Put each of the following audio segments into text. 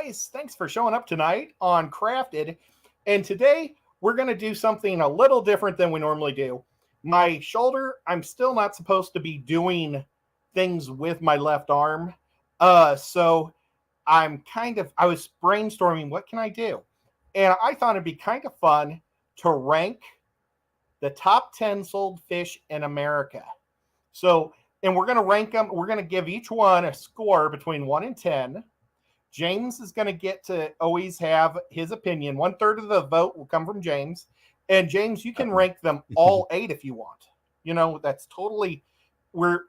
guys, thanks for showing up tonight on Crafted. And today we're going to do something a little different than we normally do. My shoulder, I'm still not supposed to be doing things with my left arm. So I was brainstorming, what can I do? And I thought it'd be kind of fun to rank the top 10 sold fish in America. So, and we're going to rank them. We're going to give each one a score between 1 and 10. James is going to get to always have his opinion. 1/3 of the vote will come from James. And James, you can rank them all 8 if you want. You know, that's totally, we're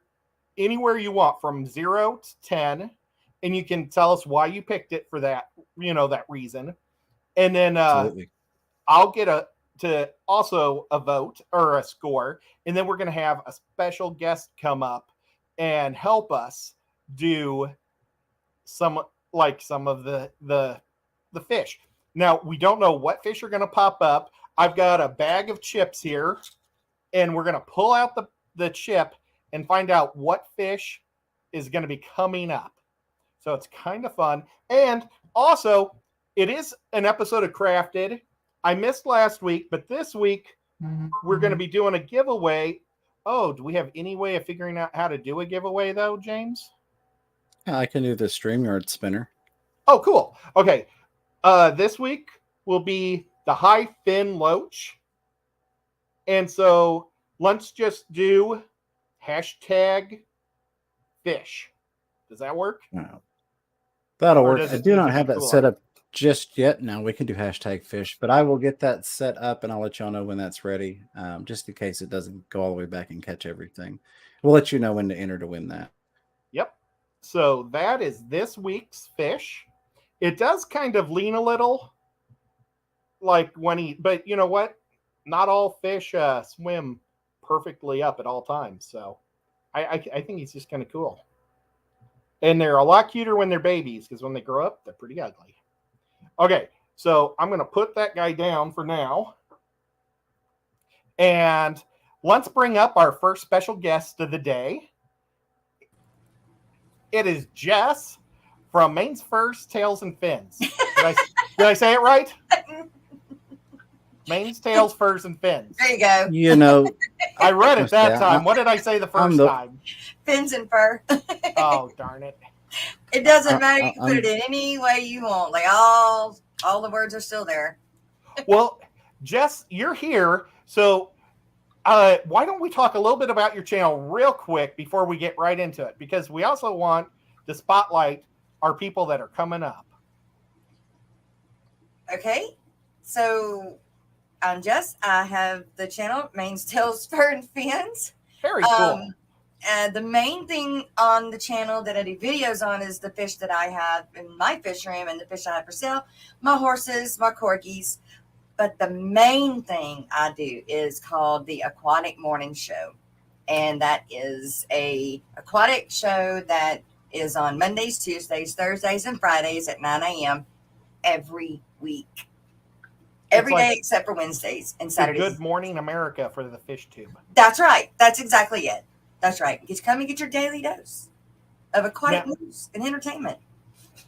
anywhere you want from 0 to 10. And you can tell us why you picked it for that, that reason. And then I'll get also a vote or a score. And then we're going to have a special guest come up and help us do some of the fish. Now, we don't know what fish are going to pop up. I've got a bag of chips here, and we're going to pull out the chip and find out what fish is going to be coming up. So it's kind of fun. And also, it is an episode of Crafted. I missed last week, but this week we're going to be doing a giveaway. Oh, do we have any way of figuring out how to do a giveaway, though, James? I can do the StreamYard spinner. Oh, cool. Okay. This week will be the high fin loach. And so let's just do hashtag fish. Does that work? No. That'll work. I do not have that set up just yet. Now we can do hashtag fish, but I will get that set up and I'll let y'all know when that's ready. Just in case it doesn't go all the way back and catch everything. We'll let you know when to enter to win that. Yep. So that is this week's fish. It does kind of lean a little like but you know what? Not all fish swim perfectly up at all times. So I think he's just kind of cool. And they're a lot cuter when they're babies because when they grow up, they're pretty ugly. Okay, so I'm going to put that guy down for now. And let's bring up our first special guest of the day. It is Jess from Maine's First Tails and Fins. Did I say it right? Maine's Tails, Furs, and Fins. There you go. You know, I read it that time. What did I say the first time? Fins and fur. Oh, darn it. It doesn't matter. You can put it in any way you want. Like all the words are still there. Well, Jess, you're here. So why don't we talk a little bit about your channel real quick before we get right into it? Because we also want to spotlight our people that are coming up. Okay. So I'm Jess. I have the channel Maine's Tails, Fur, and Fins. Very cool. The main thing on the channel that I do videos on is the fish that I have in my fish room and the fish I have for sale, my horses, my corgis. But the main thing I do is called the Aquatic Morning Show. And that is a aquatic show that is on Mondays, Tuesdays, Thursdays, and Fridays at 9 a.m. every week. Every day except for Wednesdays and Saturdays. Good Morning America for the fish tube. That's right. That's exactly it. That's right. Just come and get your daily dose of aquatic news and entertainment.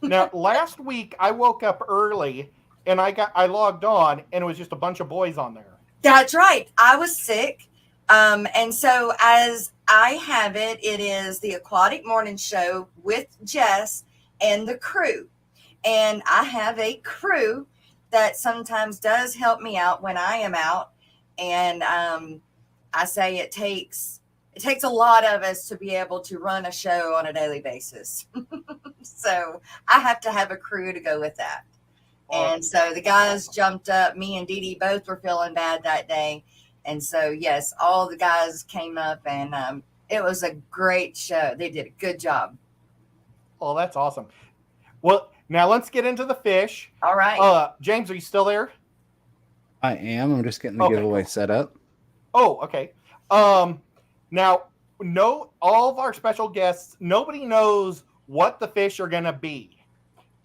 Now, last week I woke up early and I logged on and it was just a bunch of boys on there. That's right. I was sick. And so as I have it, it is the Aquatic Morning Show with Jess and the crew. And I have a crew that sometimes does help me out when I am out. And I say it takes a lot of us to be able to run a show on a daily basis. So I have to have a crew to go with that. And so the guys jumped up. Me and Dee Dee both were feeling bad that day. And so, yes, all the guys came up and it was a great show. They did a good job. Oh, that's awesome. Well, now let's get into the fish. All right. James, are you still there? I am. I'm just getting the giveaway set up. Oh, okay. Now, all of our special guests, nobody knows what the fish are going to be.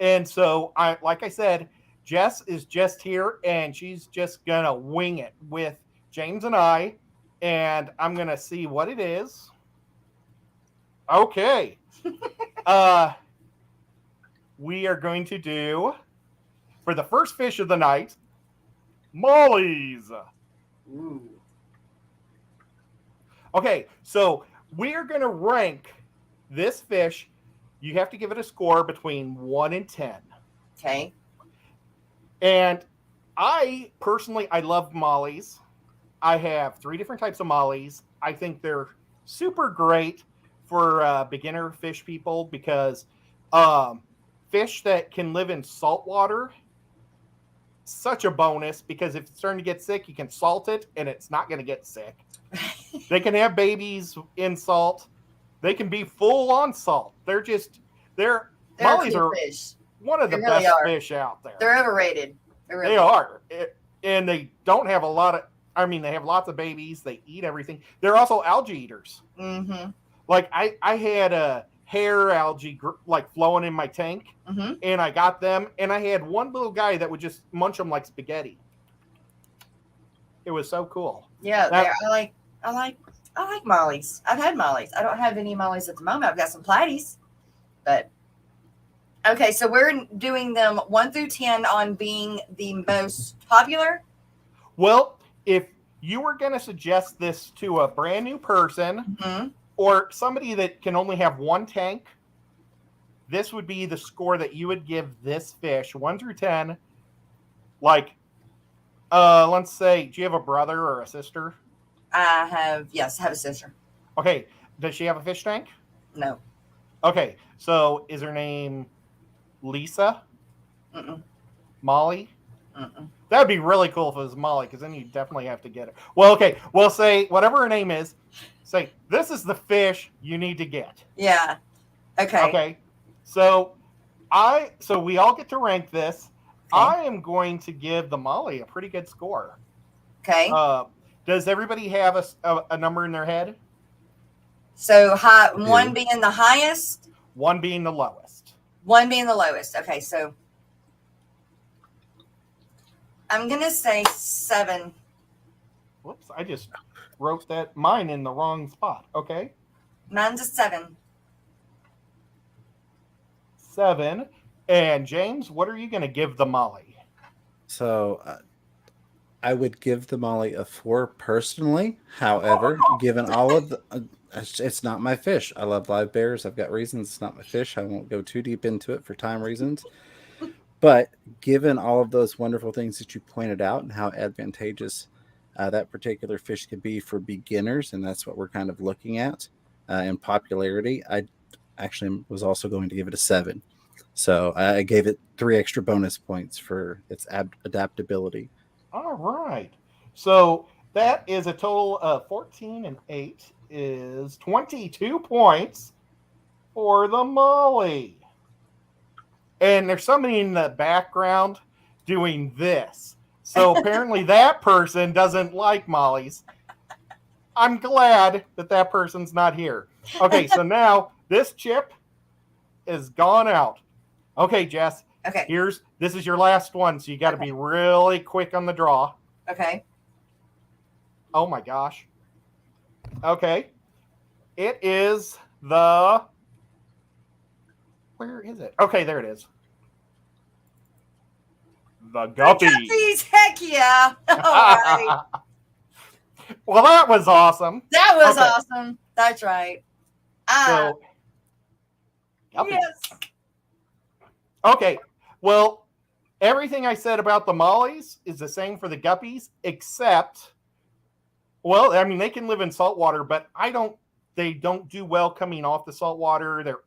And so, like I said, Jess is just here, and she's just going to wing it with James and I, and I'm going to see what it is. Okay. we are going to do, for the first fish of the night, mollies. Ooh. Okay, so we are going to rank this fish. You have to give it a score between 1 and 10. Okay. And I personally, I love mollies. I have 3 different types of mollies. I think they're super great for beginner fish people because fish that can live in salt water, such a bonus because if it's starting to get sick, you can salt it and it's not going to get sick. They can have babies in salt. They can be full on salt. They're mollies cool are fish. one of the They really best are. fish out there. They're overrated. They are. And they don't have a lot of, they have lots of babies. They eat everything. They're also algae eaters. Mm-hmm. Like I had a hair algae like flowing in my tank, and I got them, and I had one little guy that would just munch them like spaghetti. It was so cool. Yeah, I like mollies. I've had mollies. I don't have any mollies at the moment. I've got some platies, but okay. So we're doing them 1 through 10 on being the most popular. Well, if you were going to suggest this to a brand new person or somebody that can only have one tank, this would be the score that you would give this fish 1 through 10. Like, let's say, do you have a brother or a sister? I have a sister. Okay. Does she have a fish tank? No. Okay. So is her name Lisa? Mm-mm. Molly? Mm-mm. That'd be really cool if it was Molly, because then you definitely have to get it. Well, okay. We'll say whatever her name is, say, this is the fish you need to get. Yeah. Okay. Okay. So we all get to rank this. Okay. I am going to give the Molly a pretty good score. Okay. Does everybody have a number in their head? So one being the highest, 1 being the lowest. 1 being the lowest. Okay, so I'm gonna say 7. Whoops! I just wrote mine in the wrong spot. Okay. Mine's a 7. 7. And James, what are you going to give the Molly? So I would give the Molly a 4 personally. However, given all of the, it's not my fish. I love live bears. I've got reasons it's not my fish. I won't go too deep into it for time reasons. But given all of those wonderful things that you pointed out and how advantageous that particular fish could be for beginners, and that's what we're kind of looking at in popularity, I actually was also going to give it a 7. So I gave it 3 extra bonus points for its adaptability. All right. So that is a total of 14 and 8 is 22 points for the Molly. And there's somebody in the background doing this. So apparently that person doesn't like mollies. I'm glad that person's not here. Okay, so now this chip is gone out. Okay, Jess. Okay. This is your last one, so you got to be really quick on the draw. Okay. Oh my gosh. Okay. It is the. Where is it? Okay, there it is. The guppies. Guppies, heck yeah! All right. Well, that was awesome. That was awesome. That's right. So, yes. Okay, well, everything I said about the mollies is the same for the guppies, except, well, they can live in salt water, but they don't do well coming off the salt water. They're,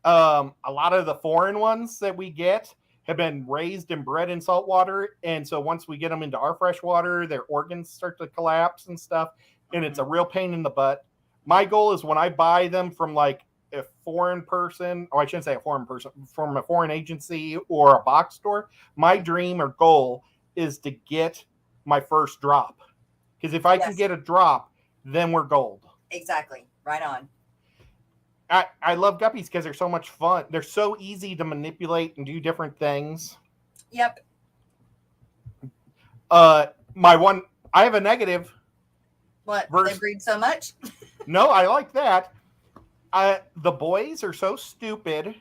a lot of the foreign ones that we get have been raised and bred in salt water, and so once we get them into our fresh water, their organs start to collapse and stuff, and it's a real pain in the butt. My goal is when I buy them from like a foreign person, or I shouldn't say a foreign person, from a foreign agency or a box store, my dream or goal is to get my first drop. Because if I can get a drop, then we're gold. Exactly. Right on. I love guppies because they're so much fun. They're so easy to manipulate and do different things. Yep. I have a negative. What? They breed so much? No, I like that. The boys are so stupid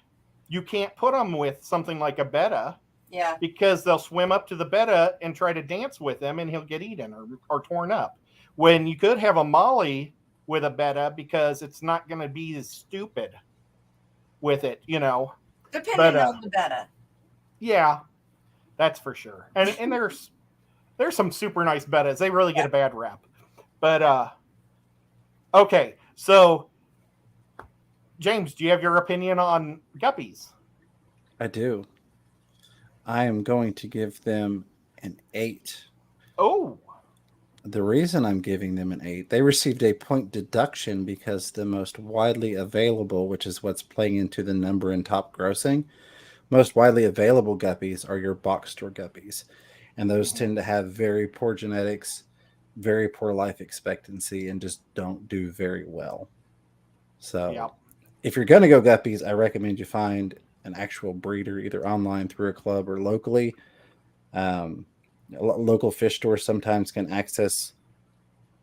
you can't put them with something like a betta. Yeah. Because they'll swim up to the betta and try to dance with him and he'll get eaten or torn up. When you could have a molly with a betta because it's not going to be as stupid with it, Depending on the betta. Yeah, that's for sure. And there's some super nice bettas. They really get a bad rap. But okay, so James, do you have your opinion on guppies? I do. I am going to give them an 8. Oh. The reason I'm giving them an 8, they received a point deduction because the most widely available, which is what's playing into the number in top grossing, most widely available guppies are your box store guppies. And those tend to have very poor genetics, very poor life expectancy, and just don't do very well. So if you're going to go guppies, I recommend you find an actual breeder, either online through a club or locally. Local fish stores sometimes can access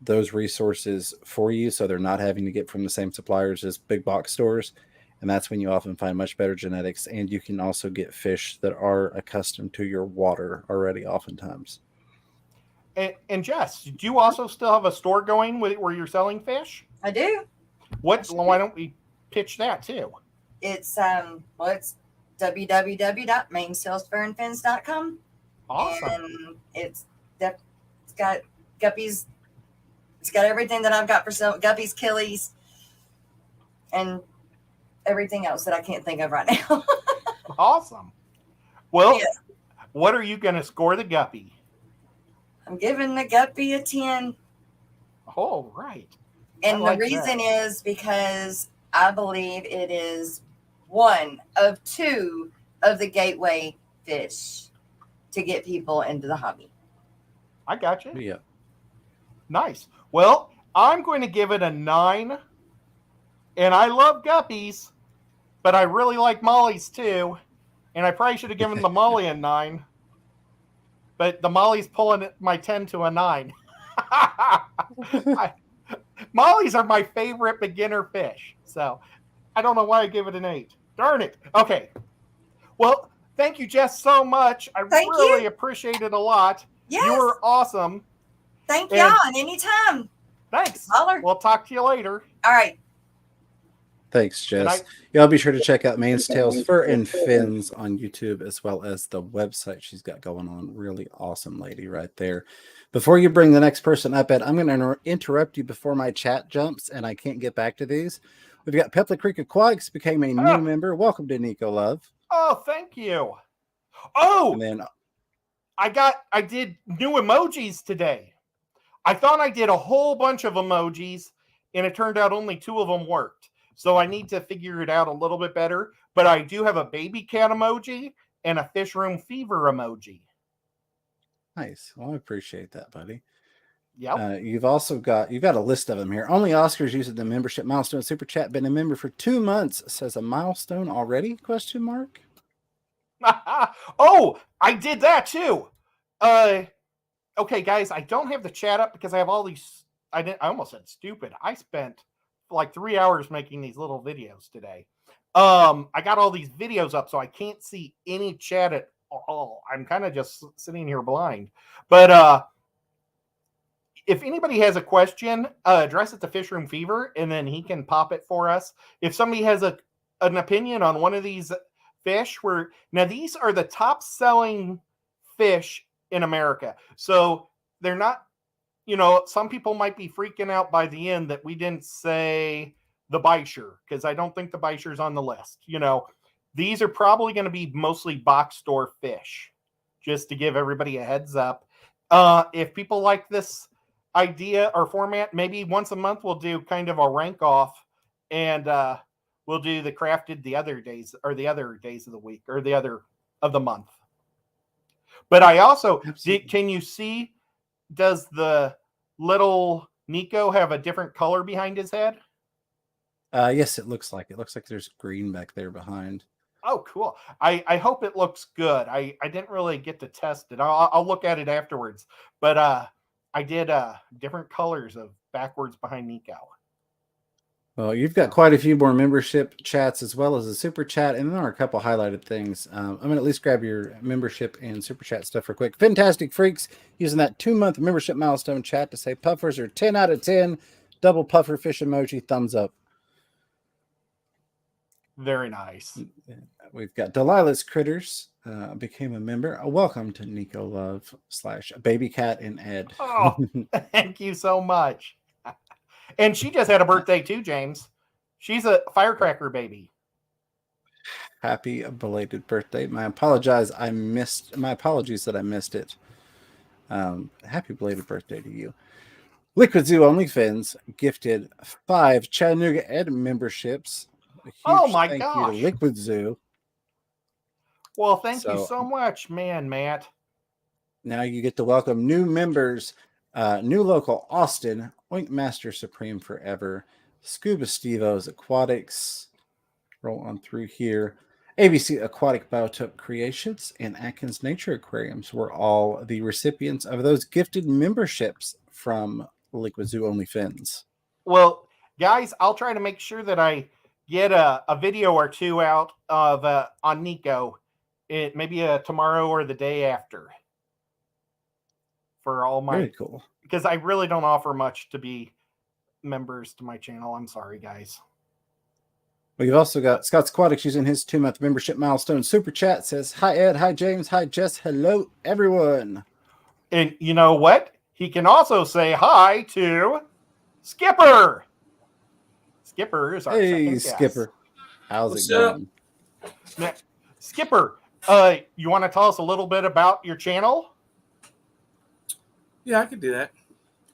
those resources for you, so they're not having to get from the same suppliers as big box stores. And that's when you often find much better genetics, and you can also get fish that are accustomed to your water already oftentimes. And Jess, do you also still have a store going where you're selling fish? I do. Why don't we pitch that too? It's it's www.mainsalesfairandfins.com. Awesome. And it's got guppies. It's got everything that I've got for sale. Guppies, killies, and everything else that I can't think of right now. Awesome. Well, what are you going to score the guppy? I'm giving the guppy a 10. Oh, right. And the reason is because I believe it is one of two of the gateway fish to get people into the hobby. I got you. Yeah. Nice. Well, I'm going to give it a 9. And I love guppies, but I really like mollies too. And I probably should have given the molly a 9. But the molly's pulling my 10 to a 9. Mollies are my favorite beginner fish. So I don't know why I gave it an 8. Darn it. Okay. Well, thank you, Jess, so much. I really appreciate it a lot. Yes. You were awesome. Thank y'all. And anytime. Thanks. Holler. We'll talk to you later. All right. Thanks, Jess. Y'all be sure to check out Main's Tales Fur and Fins on YouTube, as well as the website she's got going on. Really awesome lady right there. Before you bring the next person up, Ed, I'm going to interrupt you before my chat jumps, and I can't get back to these. We've got Pepler Creek Aquatics became a new member. Welcome to Nico Love. Oh, thank you. Oh, and then I did new emojis today. I thought I did a whole bunch of emojis, and it turned out only 2 of them worked. So I need to figure it out a little bit better. But I do have a baby cat emoji and a fish room fever emoji. Nice. Well, I appreciate that, buddy. Yeah. You've got a list of them here. Only Oscars using the membership milestone super chat. Been a member for 2 months. Says a milestone already? ? Oh, I did that too. Okay, guys, I don't have the chat up because I have all these. I almost said stupid. I spent like 3 hours making these little videos today. I got all these videos up, so I can't see any chat at all. I'm kind of just sitting here blind. But if anybody has a question, address it to Fish Room Fever, and then he can pop it for us. If somebody has an opinion on one of these fish, now these are the top selling fish in America. So they're not, some people might be freaking out by the end that we didn't say the Bisher, because I don't think the Bisher's on the list. These are probably going to be mostly box store fish, just to give everybody a heads up. If people like this idea or format, maybe once a month we'll do kind of a rank off, and we'll do the crafted the other days of the week or the other of the month. But I also can you see, does the little Nico have a different color behind his head? Yes, it looks like there's green back there behind. Oh, cool. I hope it looks good. I didn't really get to test it. I'll look at it afterwards. But I did different colors of backwards behind Nico. Well, you've got quite a few more membership chats as well as a super chat, and there are a couple highlighted things. I'm going to at least grab your membership and super chat stuff real quick. Fantastic Freaks using that 2-month membership milestone chat to say puffers are 10 out of 10. Double puffer fish emoji, thumbs up. Very nice. We've got Delilah's Critters became a member. Welcome to Nico Love / Baby Cat and Ed. Oh, thank you so much. And she just had a birthday too, James. She's a firecracker baby. Happy belated birthday. My apologies that I missed it. Happy belated birthday to you. Liquid Zoo OnlyFins gifted 5 Chattanooga Ed memberships. Oh my thank gosh. you to Liquid Zoo. Well, thank you so much, man, Matt. Now you get to welcome new members, new local Austin, Oink Master Supreme Forever, Scuba Stevo's Aquatics, roll on through here, ABC Aquatic Biotope Creations, and Atkins Nature Aquariums were all the recipients of those gifted memberships from Liquid Zoo OnlyFins. Well, guys, I'll try to make sure that I get a video or two out of on Nico, maybe tomorrow or the day after. For all my, very cool, because I really don't offer much to be members to my channel. I'm sorry, guys. We've also got Scott's Aquatics using his 2-month membership milestone super chat. Says, hi Ed, hi James, hi Jess, hello everyone. And you know what? He can also say hi to Skipper. Skipper is our second guest. Skipper, how's What's it going? Now, Skipper, you want to tell us a little bit about your channel? Yeah, I could do that.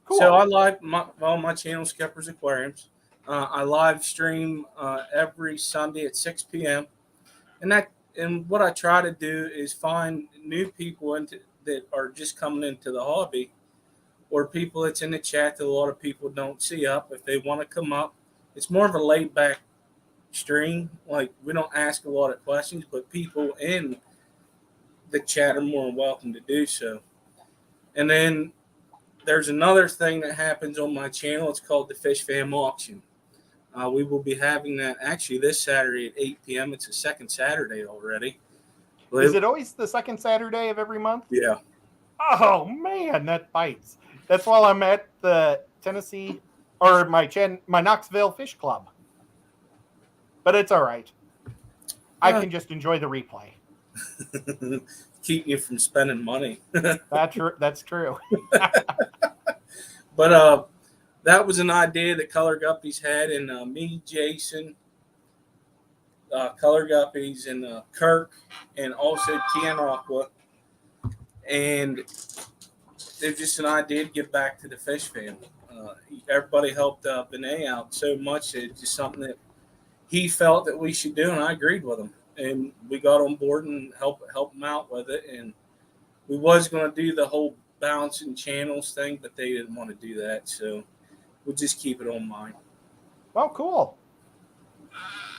Cool. So I live my channel, Skipper's Aquariums. I live stream every Sunday at 6 p.m. And what I try to do is find new people that are just coming into the hobby, or people that's in the chat that a lot of people don't see up. If they want to come up, it's more of a laid back stream. Like, we don't ask a lot of questions, but people in the chat are more than welcome to do so. And then there's another thing that happens on my channel. It's called the Fish Fam Auction. We will be having that actually this Saturday at 8 p.m. It's the second Saturday already. Is it always the second Saturday of every month? Yeah. Oh, man, that bites. That's while I'm at the Tennessee, or my Knoxville Fish Club. But it's all right. I can just enjoy the replay. Keep you from spending money. That's true. But that was an idea that Color Guppies had, and me, Jason, Color Guppies, and Kirk, and also Tian Aqua. And it's just an idea to give back to the fish fam. Everybody helped Benet out so much. It's just something that he felt that we should do, and I agreed with him. And we got on board and help him out with it. And we was going to do the whole balancing channels thing, but they didn't want to do that. So we'll just keep it on mine. Oh, cool.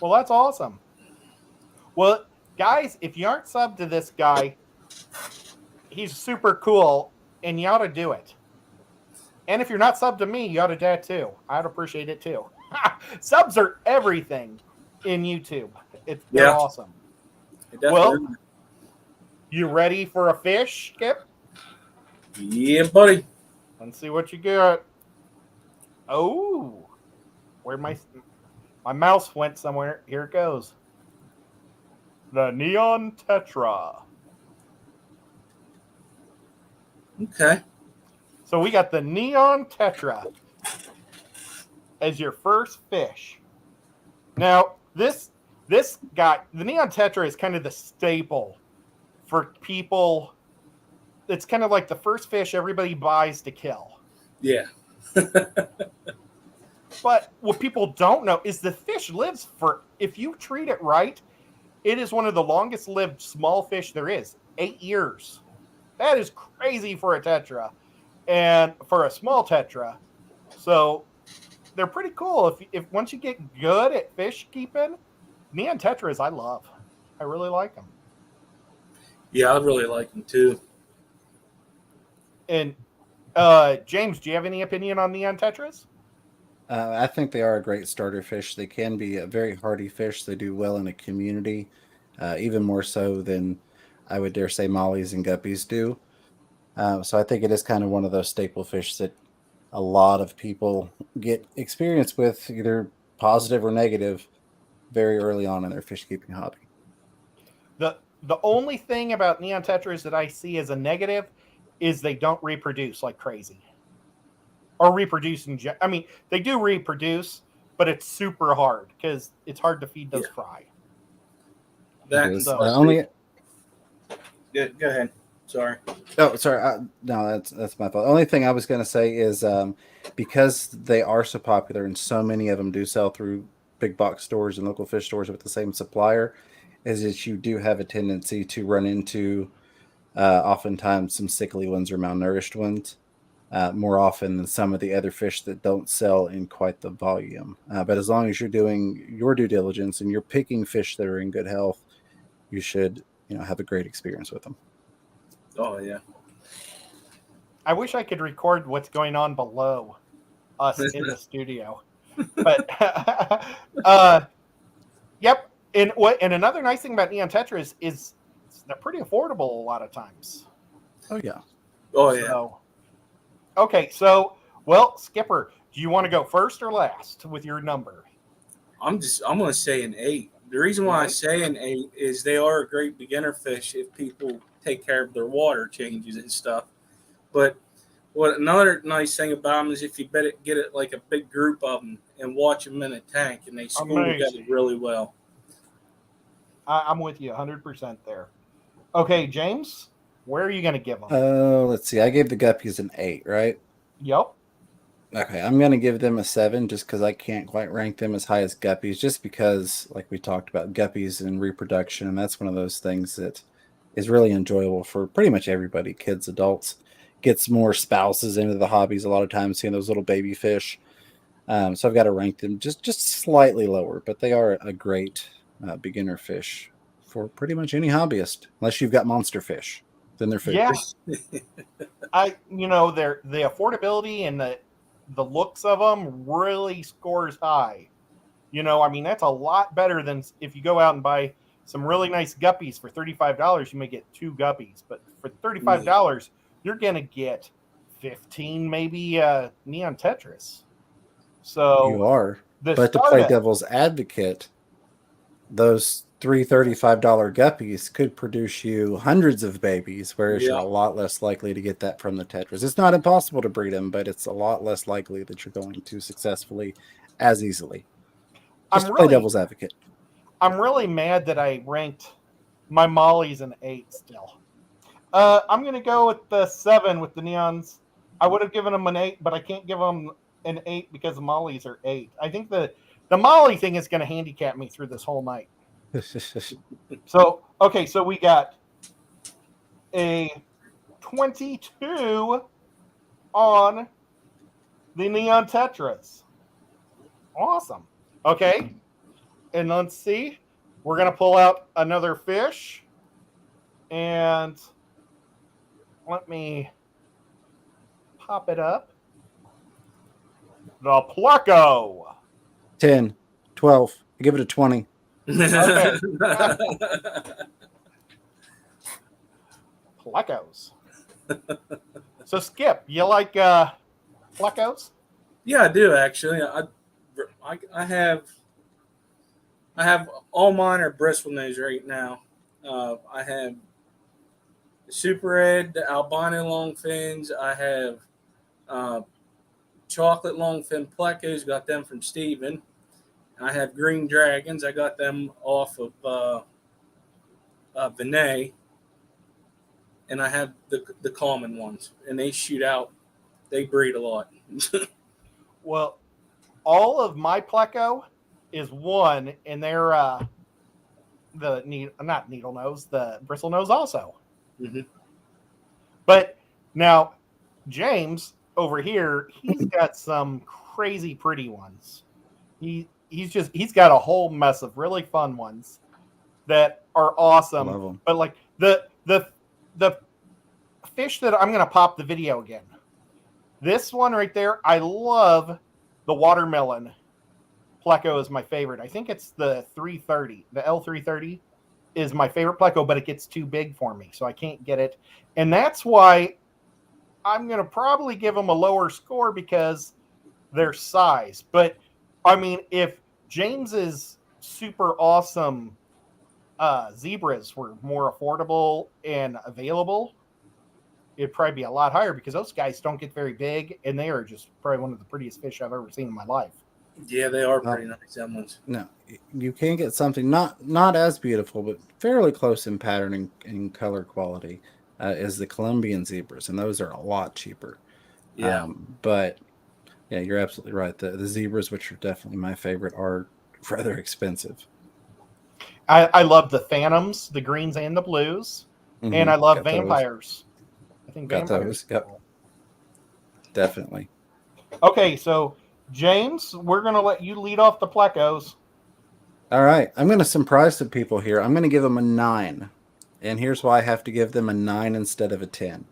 Well, that's awesome. Well, guys, if you aren't subbed to this guy, he's super cool, and you ought to do it. And if you're not subbed to me, you ought to do it too. I'd appreciate it too. Subs are everything in YouTube. They're awesome. Well, you ready for a fish, Skip? Yeah, buddy. Let's see what you got. Oh, where my mouse went somewhere. Here it goes. The neon tetra. Okay. So we got the neon tetra as your first fish. Now, this guy, the neon tetra, is kind of the staple for people. It's kind of like the first fish everybody buys to kill. Yeah. But what people don't know is the fish lives for, if you treat it right, it is one of the longest lived small fish there is. 8 years. That is crazy for a tetra. And for a small tetra. So they're pretty cool. If once you get good at fish keeping, neon tetras I love. I really like them. Yeah, I really like them too. And James, do you have any opinion on neon tetras? I think they are a great starter fish. They can be a very hardy fish. They do well in a community, even more so than I would dare say mollies and guppies do. So I think it is kind of one of those staple fish that a lot of people get experience with, either positive or negative, very early on in their fish keeping hobby. The only thing about neon tetras that I see as a negative is they don't reproduce like crazy. Or reproduce I mean, they do reproduce, but it's super hard because it's hard to feed those fry. That's only. Go ahead. Sorry. Oh, sorry. No, that's my fault. The only thing I was going to say is because they are so popular and so many of them do sell through big box stores and local fish stores with the same supplier, is that you do have a tendency to run into oftentimes some sickly ones or malnourished ones more often than some of the other fish that don't sell in quite the volume. But as long as you're doing your due diligence and you're picking fish that are in good health, you should have a great experience with them. Oh, yeah. I wish I could record what's going on below us in the studio. But, yep. And another nice thing about neon tetras is they're pretty affordable a lot of times. Oh, yeah. Oh, yeah. So, okay, so, well, Skipper, do you want to go first or last with your number? I'm going to say an 8. The reason why I say an 8 is they are a great beginner fish if people take care of their water changes and stuff. But what another nice thing about them is if you get it like a big group of them and watch them in a tank, and they school together really well. I'm with you 100% there. Okay, James, where are you going to give them? Let's see. I gave the guppies an 8, right? Yep. Okay, I'm going to give them a 7 just because I can't quite rank them as high as guppies, just because, like we talked about, guppies and reproduction, and that's one of those things that is really enjoyable for pretty much everybody, kids, adults. Gets more spouses into the hobbies a lot of times, seeing those little baby fish. So I've got to rank them just slightly lower, but they are a great beginner fish for pretty much any hobbyist, unless you've got monster fish. Then they're fish. Yeah. The affordability and the looks of them really scores high. I mean, that's a lot better than if you go out and buy some really nice guppies for $35. You may get 2 guppies, but for $35, you're going to get 15 maybe neon tetras. So you are. But to play devil's advocate, those $3 $35 guppies could produce you hundreds of babies, whereas you're a lot less likely to get that from the tetras. It's not impossible to breed them, but it's a lot less likely that you're going to successfully as easily. Just to play devil's advocate. I'm really mad that I ranked my mollies an 8 still. I'm going to go with the 7 with the neons. I would have given them an 8, but I can't give them an 8 because the mollies are 8. I think the molly thing is going to handicap me through this whole night. So we got a 22 on the neon tetras. Awesome. Okay. And let's see. We're going to pull out another fish. And let me pop it up. The pleco. 10, 12. I give it a 20. Okay. Plecos. So, Skip, you like plecos? Yeah, I do actually. I have all mine are bristlenose right now. I have the super red, the albino longfins. I have chocolate longfin plecos. Got them from Steven. I have green dragons. I got them off of Vinay. And I have the common ones. And they shoot out. They breed a lot. Well, all of my pleco is one, and they're the needle nose, the bristle nose also. Mm-hmm. But now, James over here, he's got some crazy pretty ones. He's got a whole mess of really fun ones that are awesome. Love 'em. But like the fish that I'm gonna pop the video again. This one right there, I love the watermelon pleco is my favorite. I think it's the 330. The L330 is my favorite pleco, but it gets too big for me, so I can't get it. And that's why I'm going to probably give them a lower score, because their size. But, I mean, if James's super awesome zebras were more affordable and available, it'd probably be a lot higher, because those guys don't get very big, and they are just probably one of the prettiest fish I've ever seen in my life. Yeah, they are pretty nice, them ones. No, you can get something not as beautiful, but fairly close in pattern and color quality is the Colombian zebras, and those are a lot cheaper. Yeah. But yeah, you're absolutely right. The zebras, which are definitely my favorite, are rather expensive. I love the phantoms, the greens and the blues, and I love vampires. I think vampires. Yep. Definitely. Okay, so James, we're going to let you lead off the plecos. All right. I'm going to surprise some people here. I'm going to give them a 9. And here's why I have to give them a 9 instead of a 10.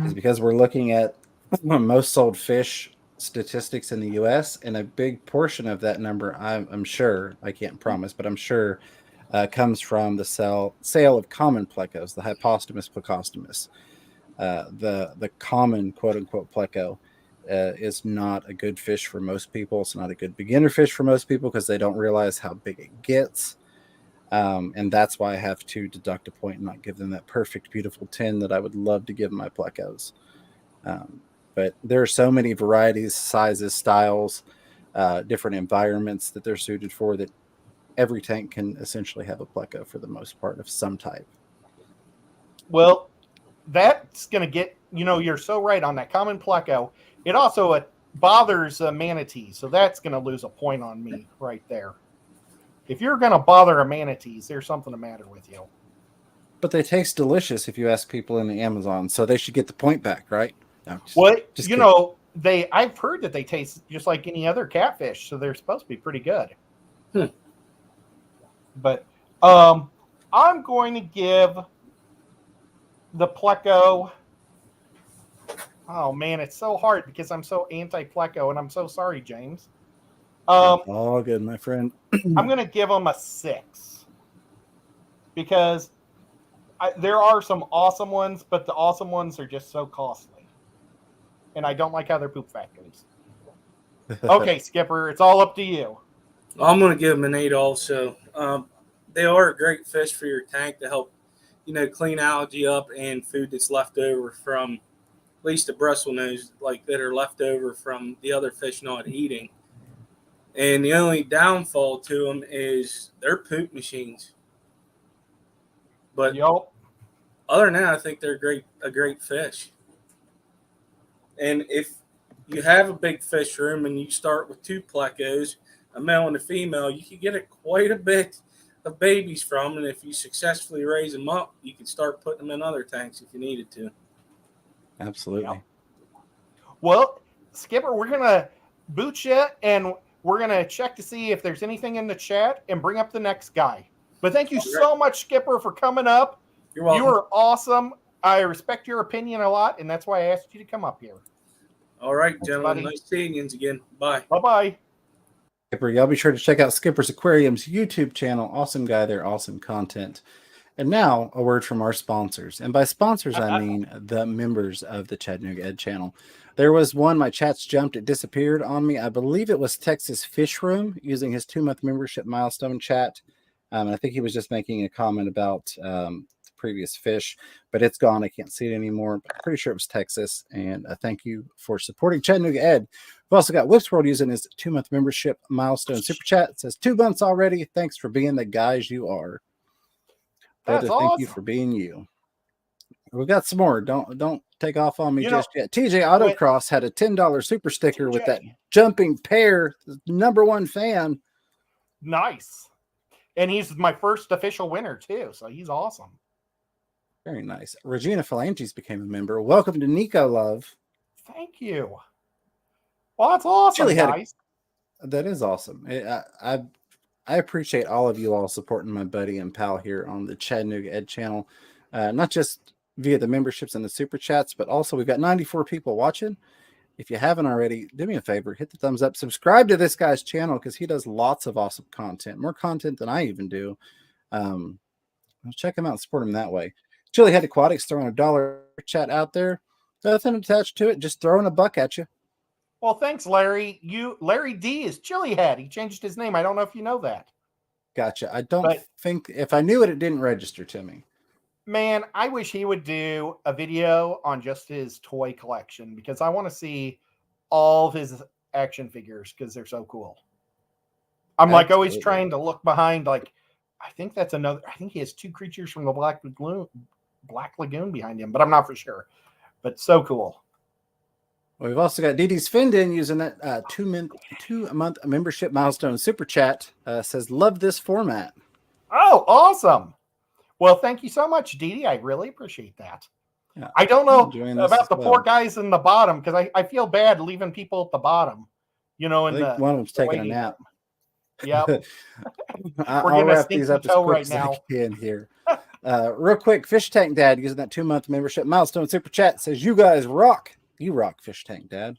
Is because we're looking at most sold fish statistics in the U.S., and a big portion of that number, I'm sure, I can't promise, but I'm sure, comes from the sale of common plecos, the Hypostomus plecostomus. The common quote-unquote pleco is not a good fish for most people. It's not a good beginner fish for most people because they don't realize how big it gets. And that's why I have to deduct a point and not give them that perfect, beautiful 10 that I would love to give my plecos. But there are so many varieties, sizes, styles, different environments that they're suited for, that every tank can essentially have a pleco for the most part of some type. Well, that's going to get, you're so right on that common pleco. It also bothers a manatee, so that's going to lose a point on me right there. If you're going to bother a manatees, there's something the matter with you. But they taste delicious if you ask people in the Amazon, so they should get the point back, right? No, I've heard that they taste just like any other catfish, so they're supposed to be pretty good. But I'm going to give the pleco. Oh man, it's so hard because I'm so anti-pleco, and I'm so sorry, James. All good, my friend. I'm going to give them a 6 because there are some awesome ones, but the awesome ones are just so costly, and I don't like how they're poop factories. Okay, Skipper, it's all up to you. I'm going to give them an 8 also. They are a great fish for your tank to help, clean algae up and food that's left over from, at least the Brussels nose, like that are left over from the other fish not eating. And the only downfall to them is they're poop machines. But other than that, I think they're a great fish. And if you have a big fish room and you start with 2 plecos, a male and a female, you can get quite a bit of babies from. And if you successfully raise them up, you can start putting them in other tanks if you needed to. Absolutely. Yeah. Well, Skipper, we're going to boot you, and we're going to check to see if there's anything in the chat and bring up the next guy. But thank you so much, Skipper, for coming up. You're welcome. You are awesome. I respect your opinion a lot, and that's why I asked you to come up here. All right, gentlemen. Nice seeing you again. Bye. Bye-bye. Skipper, y'all be sure to check out Skipper's Aquarium's YouTube channel. Awesome guy there, awesome content. And now, a word from our sponsors. And by sponsors, I mean the members of the Chattanooga Ed channel. There was one, my chats jumped, it disappeared on me. I believe it was Texas Fish Room using his 2-month membership milestone chat. I think he was just making a comment about the previous fish, but it's gone. I can't see it anymore. But I'm pretty sure it was Texas. And thank you for supporting Chattanooga Ed. We've also got Whips World using his 2-month membership milestone super chat. It says 2 months already. Thanks for being the guys you are. That's awesome. Thank you for being you. We've got some more. Don't take off on me just yet. TJ Autocross had a $10 super sticker with that jumping pear, #1 fan. Nice. And he's my first official winner too, so he's awesome. Very nice. Regina Phalanges became a member. Welcome to Nico Love. Thank you. Well, that's awesome, guys. That is awesome. I appreciate all of you all supporting my buddy and pal here on the Chattanooga Ed channel. Not just via the memberships and the super chats, but also we've got 94 people watching. if you haven't already, do me a favor, hit the thumbs up, subscribe to this guy's channel because he does lots of awesome content, more content than I even do. Check him out and support him that way. Chili Head Aquatics throwing $1 chat out there. Nothing attached to it, just throwing a buck at you. Well, thanks, Larry. Larry D is Chili Head. He changed his name. I don't know if you know that. Gotcha. I don't think, if I knew it, it didn't register to me. Man, I wish he would do a video on just his toy collection because I want to see all of his action figures because they're so cool. I'm like always trying to look behind, like, I think he has 2 creatures from the Black Lagoon behind him, but I'm not for sure. But so cool. Well, we've also got DD's Findin using that 2-month membership milestone super chat. Says, love this format. Oh, awesome. Well, thank you so much, Dee. I really appreciate that. Yeah, I don't know about the 4 guys in the bottom because I feel bad leaving people at the bottom. You know, I think one of them's taking a nap. Yep. I'll wrap these up as quick as I can here. Real quick, Fish Tank Dad using that 2-month membership milestone super chat says, you guys rock. You rock, Fish Tank Dad.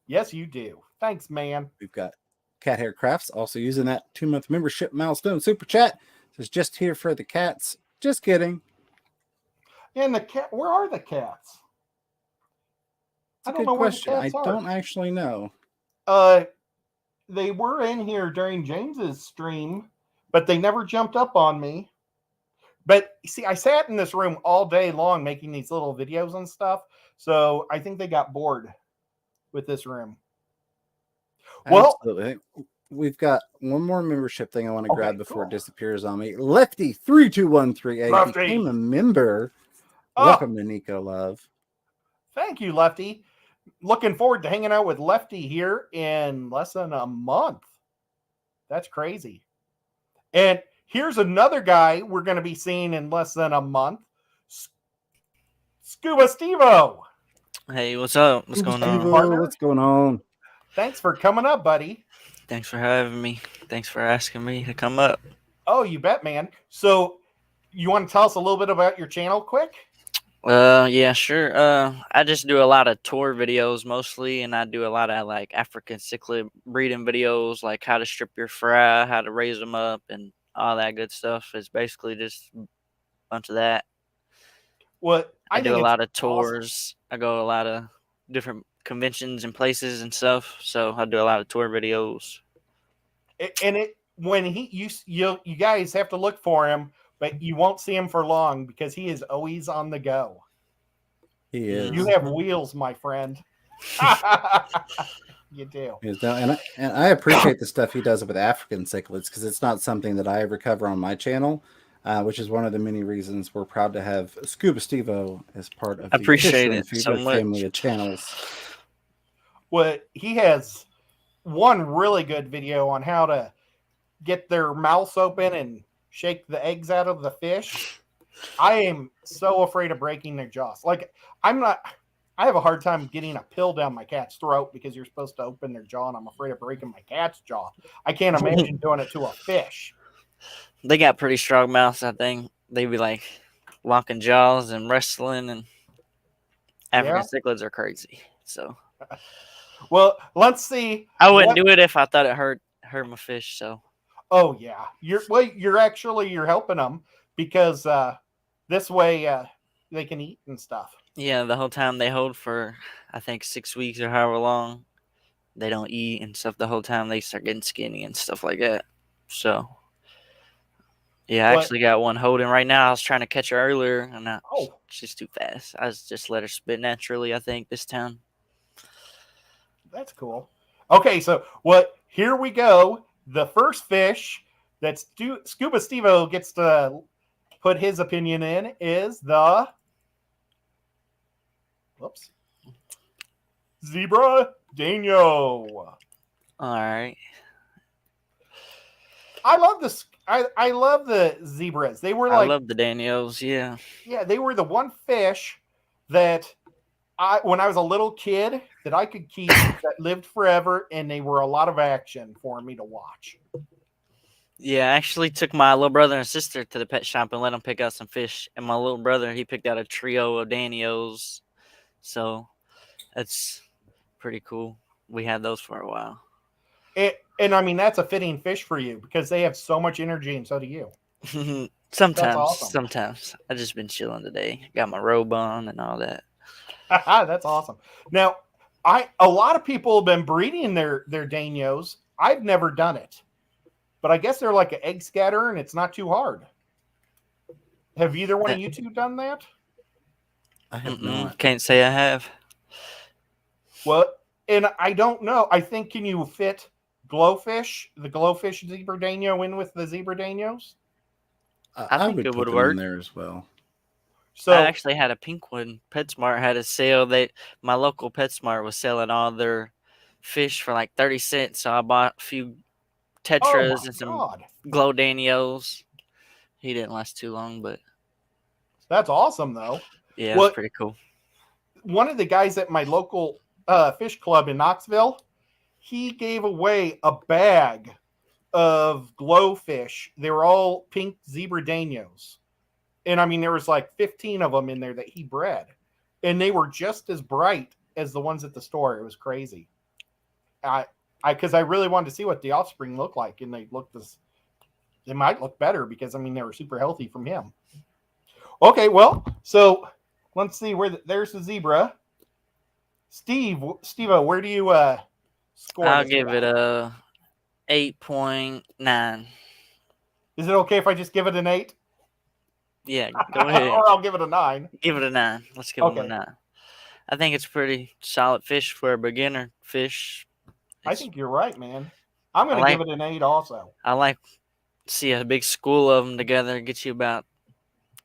Yes, you do. Thanks, man. We've got Cat Hair Crafts also using that 2-month membership milestone super chat. Says, just here for the cats. Just kidding. And the cat, where are the cats? That's a good question. I don't actually know. They were in here during James's stream, but they never jumped up on me. But see, I sat in this room all day long making these little videos and stuff. So I think they got bored with this room. Absolutely. We've got one more membership thing I want to grab before it disappears on me. Lefty32138 became a member. Welcome to Nico Love. Thank you, Lefty. Looking forward to hanging out with Lefty here in less than a month. That's crazy. And here's another guy we're going to be seeing in less than a month. Scuba Stevo. Hey, what's up? What's going on? What's going on? Thanks for coming up, buddy. Thanks for having me. Thanks for asking me to come up. Oh, you bet, man. So you want to tell us a little bit about your channel quick? Yeah, sure. I just do a lot of tour videos mostly, and I do a lot of like African cichlid breeding videos, like how to strip your fry, how to raise them up, and all that good stuff. It's basically just a bunch of that. What I do a lot of tours. Awesome. I go to a lot of different conventions and places and stuff. So I do a lot of tour videos. And you guys have to look for him, but you won't see him for long because he is always on the go. He is. You have wheels, my friend. You do. And I appreciate the stuff he does with African cichlids because it's not something that I ever cover on my channel, which is one of the many reasons we're proud to have Scuba Stevo as part of the family of channels. Well, he has one really good video on how to get their mouths open and shake the eggs out of the fish. I am so afraid of breaking their jaws. Like, I have a hard time getting a pill down my cat's throat because you're supposed to open their jaw, and I'm afraid of breaking my cat's jaw. I can't imagine doing it to a fish. They got pretty strong mouths, I think. They be like locking jaws and wrestling, and African cichlids are crazy. So, well, let's see. I wouldn't do it if I thought it hurt my fish. So, oh yeah, you're helping them because this way they can eat and stuff. Yeah, the whole time they hold for I think 6 weeks or however long, they don't eat and stuff. The whole time they start getting skinny and stuff like that. So. Yeah, I actually got one holding right now. I was trying to catch her earlier, and she's too fast. I just let her spit naturally, I think, this time. That's cool. Okay, so here we go. The first fish that Scuba Stevo gets to put his opinion in is the zebra danio. All right. I love this. I love the zebras. I love the danios. Yeah. Yeah, they were the one fish that when I was a little kid that I could keep that lived forever, and they were a lot of action for me to watch. Yeah, I actually took my little brother and sister to the pet shop and let them pick out some fish. And my little brother, he picked out a trio of danios. So pretty cool. We had those for a while. And I mean, that's a fitting fish for you because they have so much energy, and so do you. Sometimes, awesome. sometimes. I just been chilling today. Got my robe on and all that. That's awesome. Now, a lot of people have been breeding their danios. I've never done it, but I guess they're like an egg scatter, and it's not too hard. Have either one of you two done that? I have not. Can't say I have. Well, and I don't know. I think, can you fit the glowfish zebra danio in with the zebra danios? I think would it put would them work in there as well. So I actually had a pink one. PetSmart had a sale. My local PetSmart was selling all their fish for like 30 cents. So I bought a few tetras and some glow danios. He didn't last too long, but that's awesome though. Yeah, it's pretty cool. One of the guys at my local fish club in Knoxville, he gave away a bag of glowfish. They were all pink zebra danios. And I mean, there was like 15 of them in there that he bred. And they were just as bright as the ones at the store. It was crazy. Because I really wanted to see what the offspring looked like. And they might look better because, I mean, they were super healthy from him. Okay, well, so let's see there's the zebra. Steve-O, where do you score? I'll give it a 8.9. Is it okay if I just give it an 8? Yeah, go ahead. Or I'll give it a 9. Give it a 9. Let's give it a 9. I think it's pretty solid fish for a beginner fish. I think you're right, man. I'm going to give it an 8 also. I like to see a big school of them together. Get you about,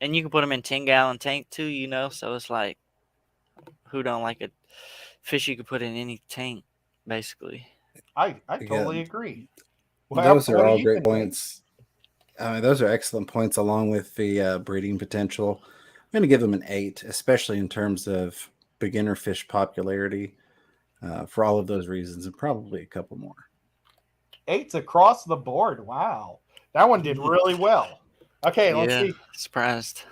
and you can put them in 10-gallon tank too, you know. So it's like, who don't like a fish you could put in any tank, basically. I totally agree. Well, those are all great points. Those are excellent points, along with the breeding potential. I'm going to give them an 8, especially in terms of beginner fish popularity, for all of those reasons, and probably a couple more. 8's across the board. Wow, that one did really well. Okay, let's see. Surprised.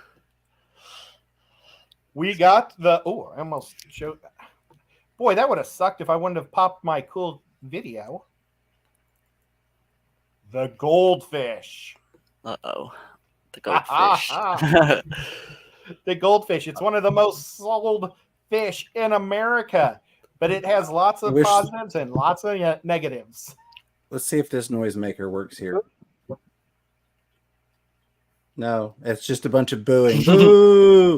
We got the. Oh, I almost showed that. Boy, that would have sucked if I wouldn't have popped my cool video. The goldfish. Uh-oh. The goldfish. The goldfish. It's one of the most sold fish in America, but it has lots of positives and lots of negatives. Let's see if this noisemaker works here. No, it's just a bunch of booing. Boo!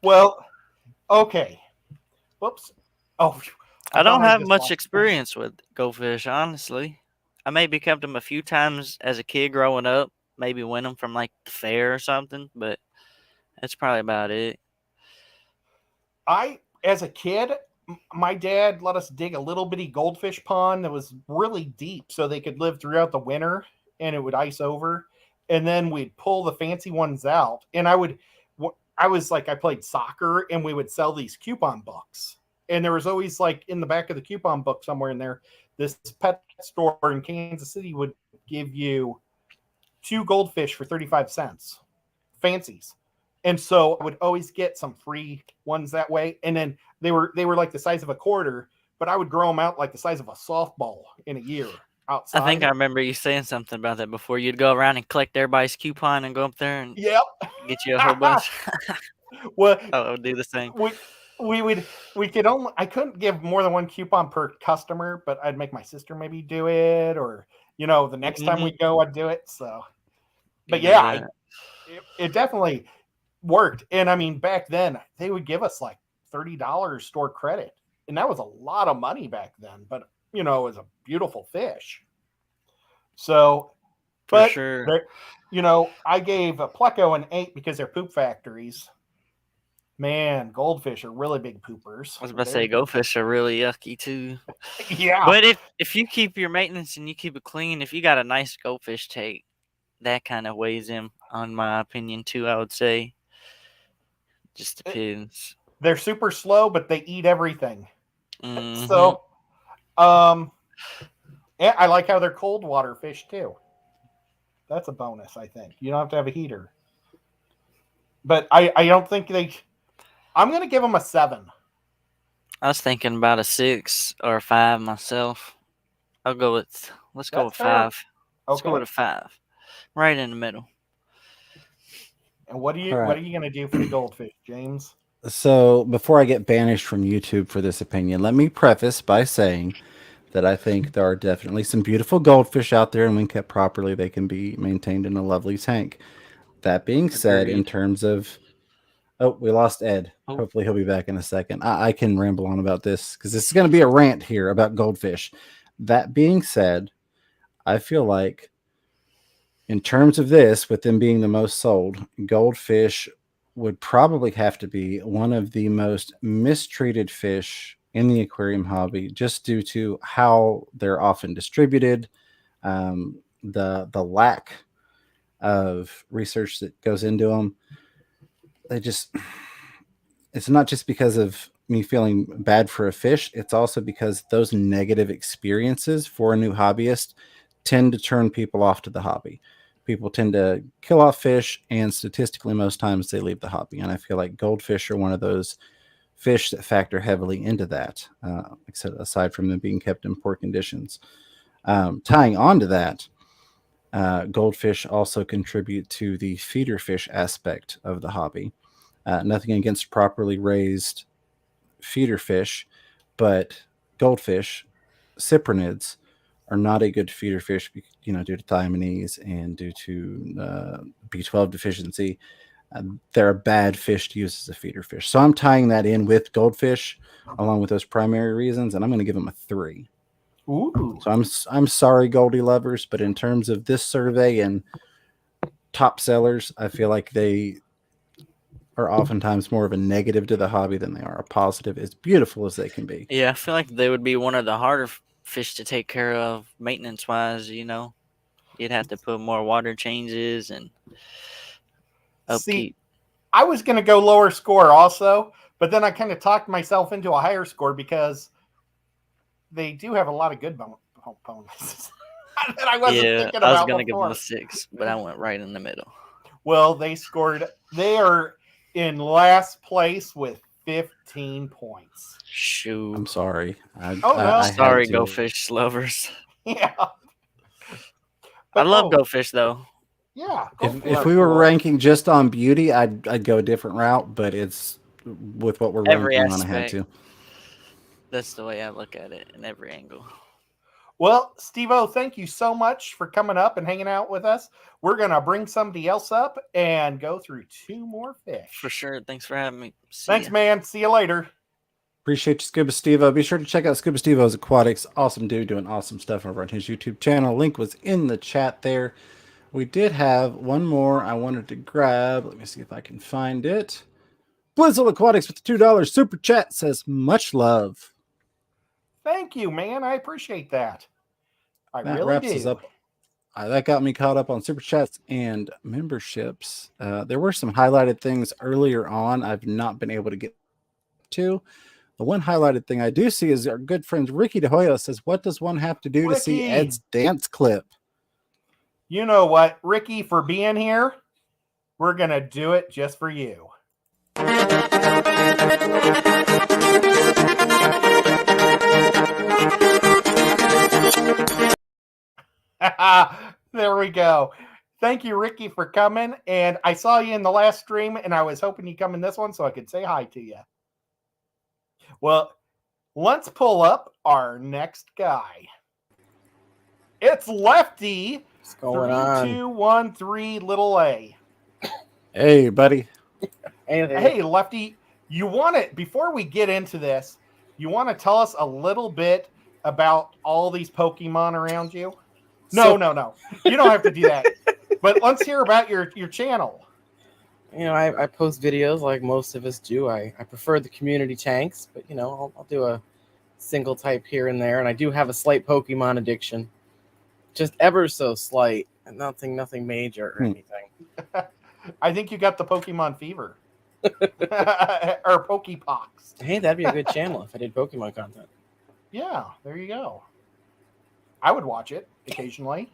Well, okay. Whoops. Oh, I don't have much experience with goldfish, honestly. I maybe kept them a few times as a kid growing up, maybe win them from like the fair or something, but that's probably about it. As a kid, my dad let us dig a little bitty goldfish pond that was really deep so they could live throughout the winter and it would ice over. And then we'd pull the fancy ones out. And I played soccer and we would sell these coupon books. And there was always like in the back of the coupon book somewhere in there, this pet store in Kansas City would give you 2 goldfish for 35 cents, fancies. And so I would always get some free ones that way. And then they were like the size of a quarter, but I would grow them out like the size of a softball in a year outside. I think I remember you saying something about that before. You'd go around and collect everybody's coupon and go up there and get you a whole bunch. Well, I would do the same. I couldn't give more than 1 coupon per customer, but I'd make my sister maybe do it, or the next time we go, I'd do it. So, but it definitely worked. And I mean, back then they would give us like $30 store credit, and that was a lot of money back then. But it was a beautiful fish. So, for sure, I gave a pleco an 8 because they're poop factories. Man, goldfish are really big poopers. I was about to say goldfish are really yucky too. Yeah. But if you keep your maintenance and you keep it clean, if you got a nice goldfish tank, that kind of weighs in on my opinion too, I would say. Just depends. They're super slow, but they eat everything. Mm-hmm. So, I like how they're cold water fish too. That's a bonus, I think. You don't have to have a heater. But I don't think I'm going to give them a 7. I was thinking about a 6 or a 5 myself. Let's go with That's 5. fair. Let's go Okay. with a 5. Right in the middle. And what are you going to do for the goldfish, James? So before I get banished from YouTube for this opinion, let me preface by saying that I think there are definitely some beautiful goldfish out there, and when kept properly, they can be maintained in a lovely tank. That being said, in terms of... Oh, we lost Ed. Oh. Hopefully he'll be back in a second. I can ramble on about this because this is going to be a rant here about goldfish. That being said, I feel like in terms of this, with them being the most sold, goldfish would probably have to be one of the most mistreated fish in the aquarium hobby, just due to how they're often distributed, the lack of research that goes into them. It's not just because of me feeling bad for a fish. It's also because those negative experiences for a new hobbyist tend to turn people off to the hobby. People tend to kill off fish, and statistically, most times they leave the hobby. And I feel like goldfish are one of those fish that factor heavily into that, aside from them being kept in poor conditions. Tying on to that, goldfish also contribute to the feeder fish aspect of the hobby. Nothing against properly raised feeder fish, but goldfish, cyprinids, are not a good feeder fish, due to thiaminase and due to B12 deficiency. They're a bad fish to use as a feeder fish. So I'm tying that in with goldfish, along with those primary reasons, and I'm going to give them a 3. Ooh. So I'm sorry, Goldie lovers, but in terms of this survey and top sellers, I feel like they are oftentimes more of a negative to the hobby than they are a positive, as beautiful as they can be. Yeah, I feel like they would be one of the harder fish to take care of maintenance-wise, You'd have to put more water changes and upkeep. See, I was going to go lower score also, but then I kind of talked myself into a higher score because they do have a lot of good bonuses that I wasn't thinking about. I was going to give them a 6, but I went right in the middle. Well, they are in last place with 15 points. Shoot. I'm sorry. Sorry, goldfish lovers. Yeah. I love goldfish, though. Yeah. If we were ranking just on beauty, I'd go a different route, but it's with what we're ranking on, I had to. That's the way I look at it in every angle. Well, Steve-O, thank you so much for coming up and hanging out with us. We're going to bring somebody else up and go through 2 more fish. For sure. Thanks for having me. Thanks, man. See you later. Appreciate you, Scuba Steve-O. Be sure to check out Scuba Steve-O's Aquatics. Awesome dude doing awesome stuff over on his YouTube channel. Link was in the chat there. We did have one more I wanted to grab. Let me see if I can find it. Blizzle Aquatics with the $2 super chat says, much love. Thank you, man. I appreciate that. That really wraps do. us up. That got me caught up on super chats and memberships. There were some highlighted things earlier on I've not been able to get to. The one highlighted thing I do see is our good friend Ricky De Hoya says, what does one have to do to see Ed's dance clip? You know what, Ricky, for being here, we're going to do it just for you. There we go. Thank you, Ricky, for coming. And I saw you in the last stream, and I was hoping you'd come in this one so I could say hi to you. Well, let's pull up our next guy. It's Lefty. What's going on? 3213 little a. Hey, buddy. Hey, Lefty. You want it before we get into this? You want to tell us a little bit about all these Pokemon around you? No. You don't have to do that. But let's hear about your channel. I post videos like most of us do. I prefer the community tanks, but I'll do a single type here and there. And I do have a slight Pokemon addiction, just ever so slight, and nothing major or anything. I think you got the Pokemon fever or Pokepox. Hey, that'd be a good channel if I did Pokemon content. Yeah, there you go. I would watch it occasionally,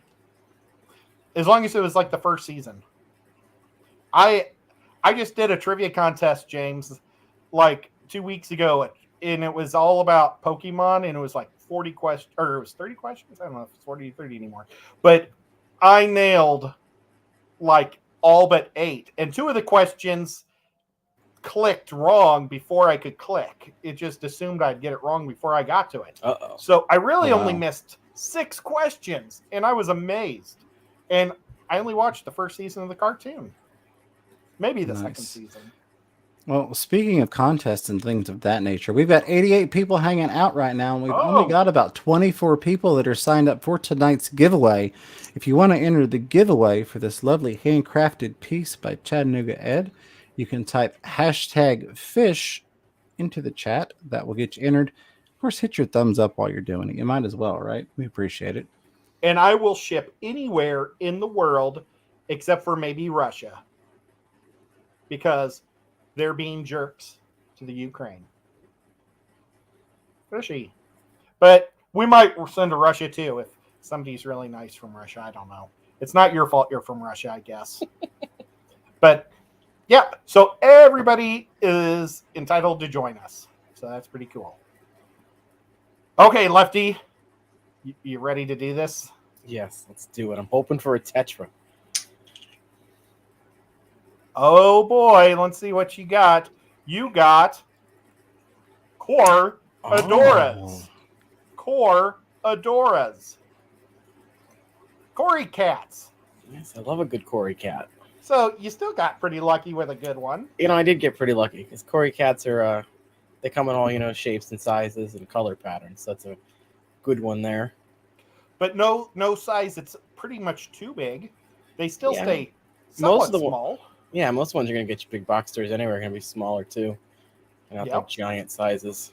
as long as it was like the first season. I just did a trivia contest, James, like 2 weeks ago, and it was all about Pokemon, and it was like 40 questions, or it was 30 questions. I don't know if it's 40 or 30 anymore. But I nailed like all but 8. And 2 of the questions clicked wrong before I could click. It just assumed I'd get it wrong before I got to it. Uh-oh. So I really only missed 6 questions, and I was amazed. And I only watched the first season of the cartoon. Maybe the second season. Well, speaking of contests and things of that nature, we've got 88 people hanging out right now, and we've only got about 24 people that are signed up for tonight's giveaway. If you want to enter the giveaway for this lovely handcrafted piece by Chattanooga Ed, you can type #fish into the chat. That will get you entered. Of course, hit your thumbs up while you're doing it. You might as well, right? We appreciate it. And I will ship anywhere in the world except for maybe Russia, because they're being jerks to the Ukraine. Fishy. But we might send to Russia too if somebody's really nice from Russia. I don't know. It's not your fault you're from Russia, I guess. But yeah, so everybody is entitled to join us. So that's pretty cool. Okay, Lefty, you ready to do this? Yes, let's do it. I'm hoping for a tetra. Oh boy, let's see what you got. You got corydoras. Corydoras. Cory cats. Yes, I love a good Cory cat. So you still got pretty lucky with a good one. You know, I did get pretty lucky because Cory cats are they come in all, shapes and sizes and color patterns. So that's a good one there. But no size it's pretty much too big. They still stay somewhat small. Yeah, most ones are going to get you big box stores anyway. Are going to be smaller too. And not the giant sizes.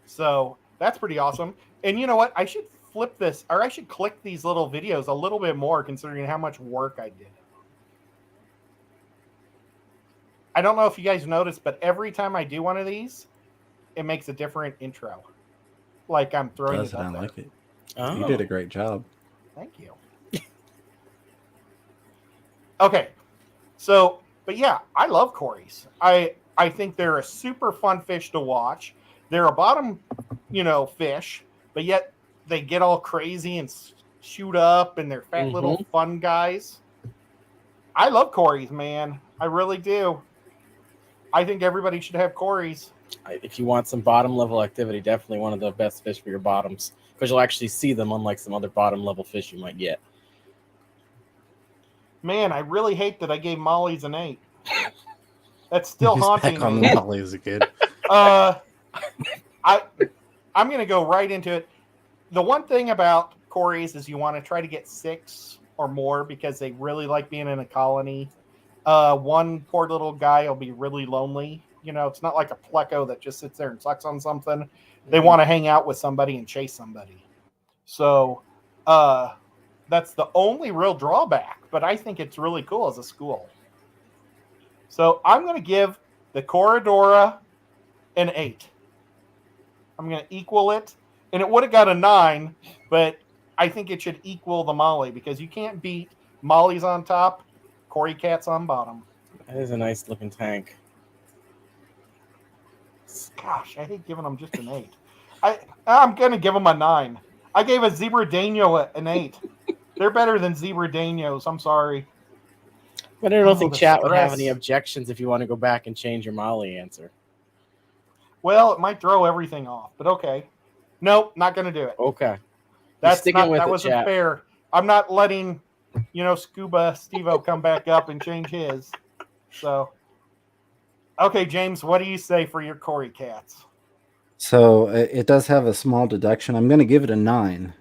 So that's pretty awesome. And you know what? I should flip this, or I should click these little videos a little bit more considering how much work I did. I don't know if you guys noticed, but every time I do one of these, it makes a different intro. Like I'm throwing it up there. Like it. Oh. You did a great job. Thank you. Okay. So, but yeah, I love Corys. I think they're a super fun fish to watch. They're a bottom, fish, but yet they get all crazy and shoot up, and they're fat little fun guys. I love Corys, man. I really do. I think everybody should have Corys. If you want some bottom level activity, definitely one of the best fish for your bottoms, because you'll actually see them, unlike some other bottom level fish you might get. Man, I really hate that I gave mollies an 8. That's still haunting me. On the mollies again. I'm going to go right into it. The one thing about Corys is you want to try to get 6 or more because they really like being in a colony. One poor little guy will be really lonely. It's not like a pleco that just sits there and sucks on something. They want to hang out with somebody and chase somebody. So, that's the only real drawback, but I think it's really cool as a school. So I'm going to give the Corydora an 8. I'm going to equal it, and it would have got a 9, but I think it should equal the molly because you can't beat mollies on top, Cory cats on bottom. That is a nice looking tank. Gosh, I hate giving them just an 8. I'm going to give them a 9. I gave a zebra danio an 8. They're better than zebra danios. I'm sorry. But I don't think chat would have any objections if you want to go back and change your molly answer. Well, it might throw everything off, but okay. Nope, not going to do it. Okay. That wasn't fair. I'm not letting, Scuba Steve-O come back up and change his. So, okay, James, what do you say for your Cory cats? So it does have a small deduction. I'm going to give it a 9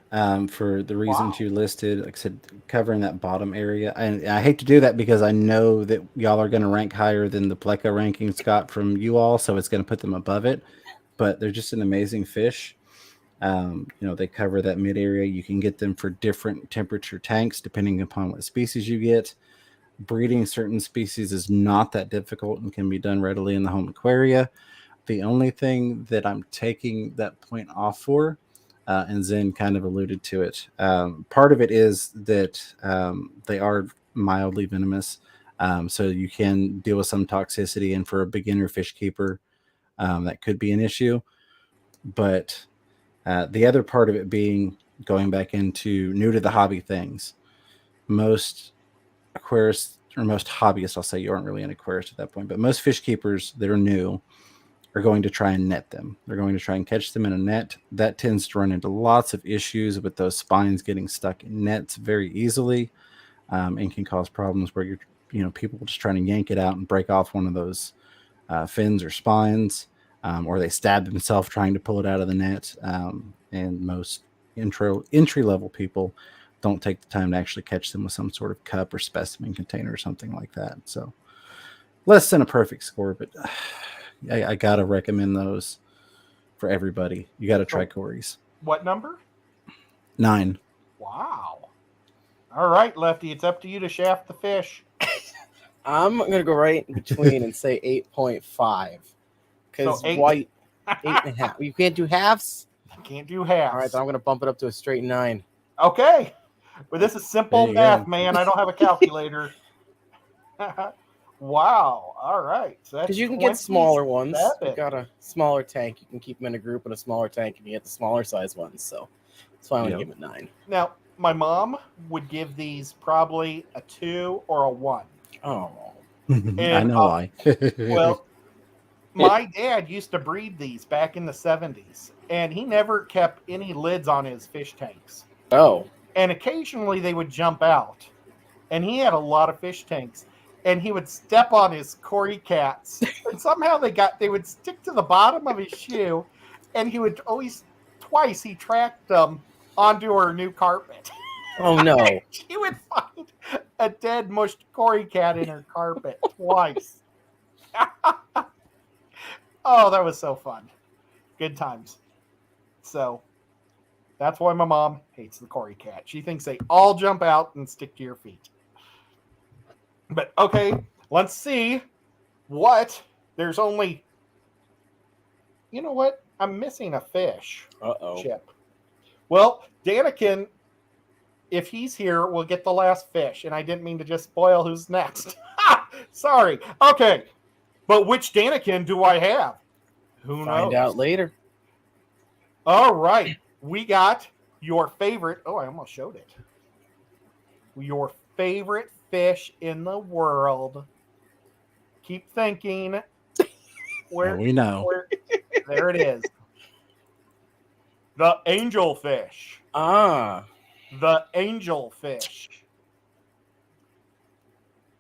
for the reasons you listed. Like I said, covering that bottom area. And I hate to do that because I know that y'all are going to rank higher than the pleco rankings got from you all, so it's going to put them above it. But they're just an amazing fish. They cover that mid area. You can get them for different temperature tanks depending upon what species you get. Breeding certain species is not that difficult and can be done readily in the home aquaria. The only thing that I'm taking that point off for, and Zen kind of alluded to it, part of it is that they are mildly venomous. So you can deal with some toxicity, and for a beginner fish keeper, that could be an issue. But the other part of it being going back into new to the hobby things, most aquarists or most hobbyists, I'll say, you aren't really an aquarist at that point, but most fish keepers that are new are going to try and net them. They're going to try and catch them in a net. That tends to run into lots of issues with those spines getting stuck in nets very easily, and can cause problems where people just trying to yank it out and break off one of those fins or spines, or they stab themselves trying to pull it out of the net. And most entry level people don't take the time to actually catch them with some sort of cup or specimen container or something like that. So less than a perfect score, but I gotta recommend those for everybody. You gotta try Cory's. What number? 9. Wow. All right, Lefty, it's up to you to shaft the fish. I'm gonna go right in between and say 8.5. Because So 8. white 8.5. You can't do halves? I can't do halves. All right, then I'm gonna bump it up to a straight 9. Okay. But this is simple There you math, go. man. I don't have a calculator. Wow. All right. So Because you can get smaller ones. 27. You got a smaller tank. You can keep them in a group in a smaller tank, and you get the smaller size ones. So that's why I'm gonna give it 9. Now, my mom would give these probably a 2 or a 1. Oh, I know why. Well, my dad used to breed these back in the 70s, and he never kept any lids on his fish tanks. oh, And occasionally they would jump out, and he had a lot of fish tanks, and he would step on his Cory cats, and somehow they would stick to the bottom of his shoe, and he would always, twice he tracked them onto her new carpet. oh no! She would find a dead mushed Cory cat in her carpet twice. Oh, that was so fun. Good times. So that's why my mom hates the Cory cat. She thinks they all jump out and stick to your feet. But okay, let's see what. There's only. You know what? I'm missing a fish. Uh-oh. Chip. Well, Daniken, if he's here, will get the last fish. And I didn't mean to just spoil who's next. Sorry. Okay. But which Daniken do I have? Who knows? Find out later. All right. We got your favorite. Oh, I almost showed it. Your favorite fish in the world. Keep thinking. We know. There it is. The angelfish. Ah, The angelfish.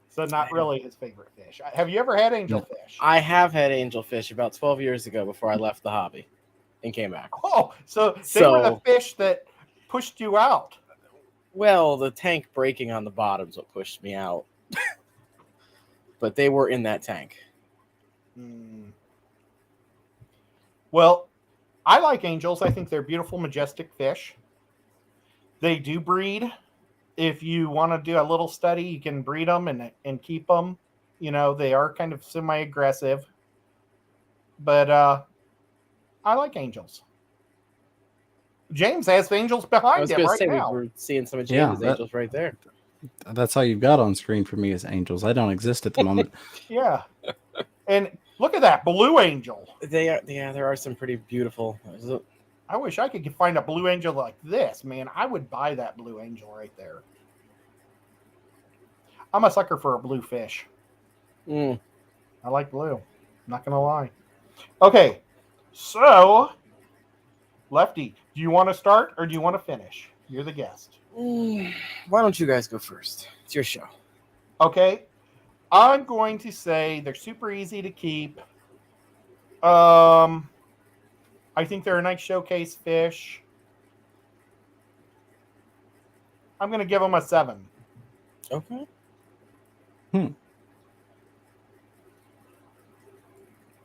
So not really his favorite fish. Have you ever had angelfish? I have had angelfish about 12 years ago before I left the hobby and came back. Oh, so they were the fish that pushed you out. Well, the tank breaking on the bottom is what pushed me out. But they were in that tank. Well, I like angels. I think they're beautiful, majestic fish. They do breed. If you want to do a little study, you can breed them and keep them. You know, they are kind of semi-aggressive. But I like angels. James has angels I behind was him going to right say, now. we're seeing some of James' angels right there. That's all you've got on screen for me is angels. I don't exist at the moment. Yeah. And look at that blue angel. They are, yeah, there are some pretty beautiful. I wish I could find a blue angel like this, man. I would buy that blue angel right there. I'm a sucker for a blue fish. I like blue. Not going to lie. Okay. So, Lefty, do you want to start or do you want to finish? You're the guest. Why don't you guys go first? It's your show. Okay. I'm going to say they're super easy to keep. I think they're a nice showcase fish. I'm going to give them a 7. Okay.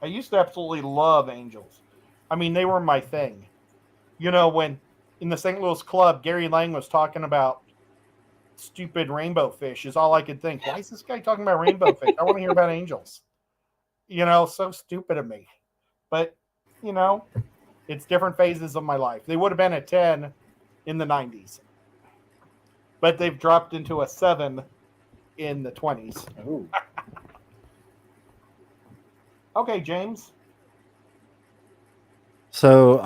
I used to absolutely love angels. I mean, they were my thing. You know, when in the St. Louis Club, Gary Lang was talking about stupid rainbow fish is all I could think. Why is this guy talking about rainbow fish? I want to hear about angels. You know, so stupid of me. But, you know, it's different phases of my life. They would have been a 10 in the 90s. But they've dropped into a 7 in the 20s. Ooh. Okay, James. So,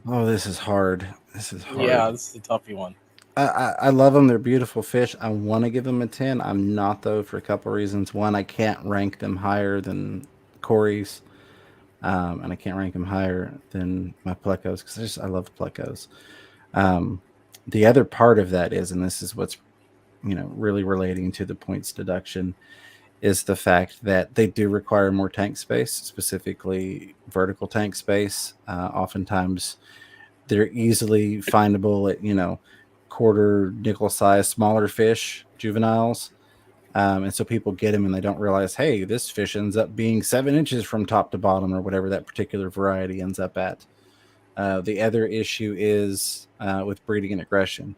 this is hard. This is hard. Yeah, this is a toughy one. I love them. They're beautiful fish. I want to give them a 10. I'm not, though, for a couple of reasons. One, I can't rank them higher than Corey's, and I can't rank them higher than my plecos because I love plecos. The other part of that is, and this is what's really relating to the points deduction, is the fact that they do require more tank space, specifically vertical tank space. Oftentimes, they're easily findable at quarter nickel size smaller fish, juveniles, and so people get them and they don't realize, hey, this fish ends up being 7 inches from top to bottom, or whatever that particular variety ends up at. The other issue is with breeding and aggression.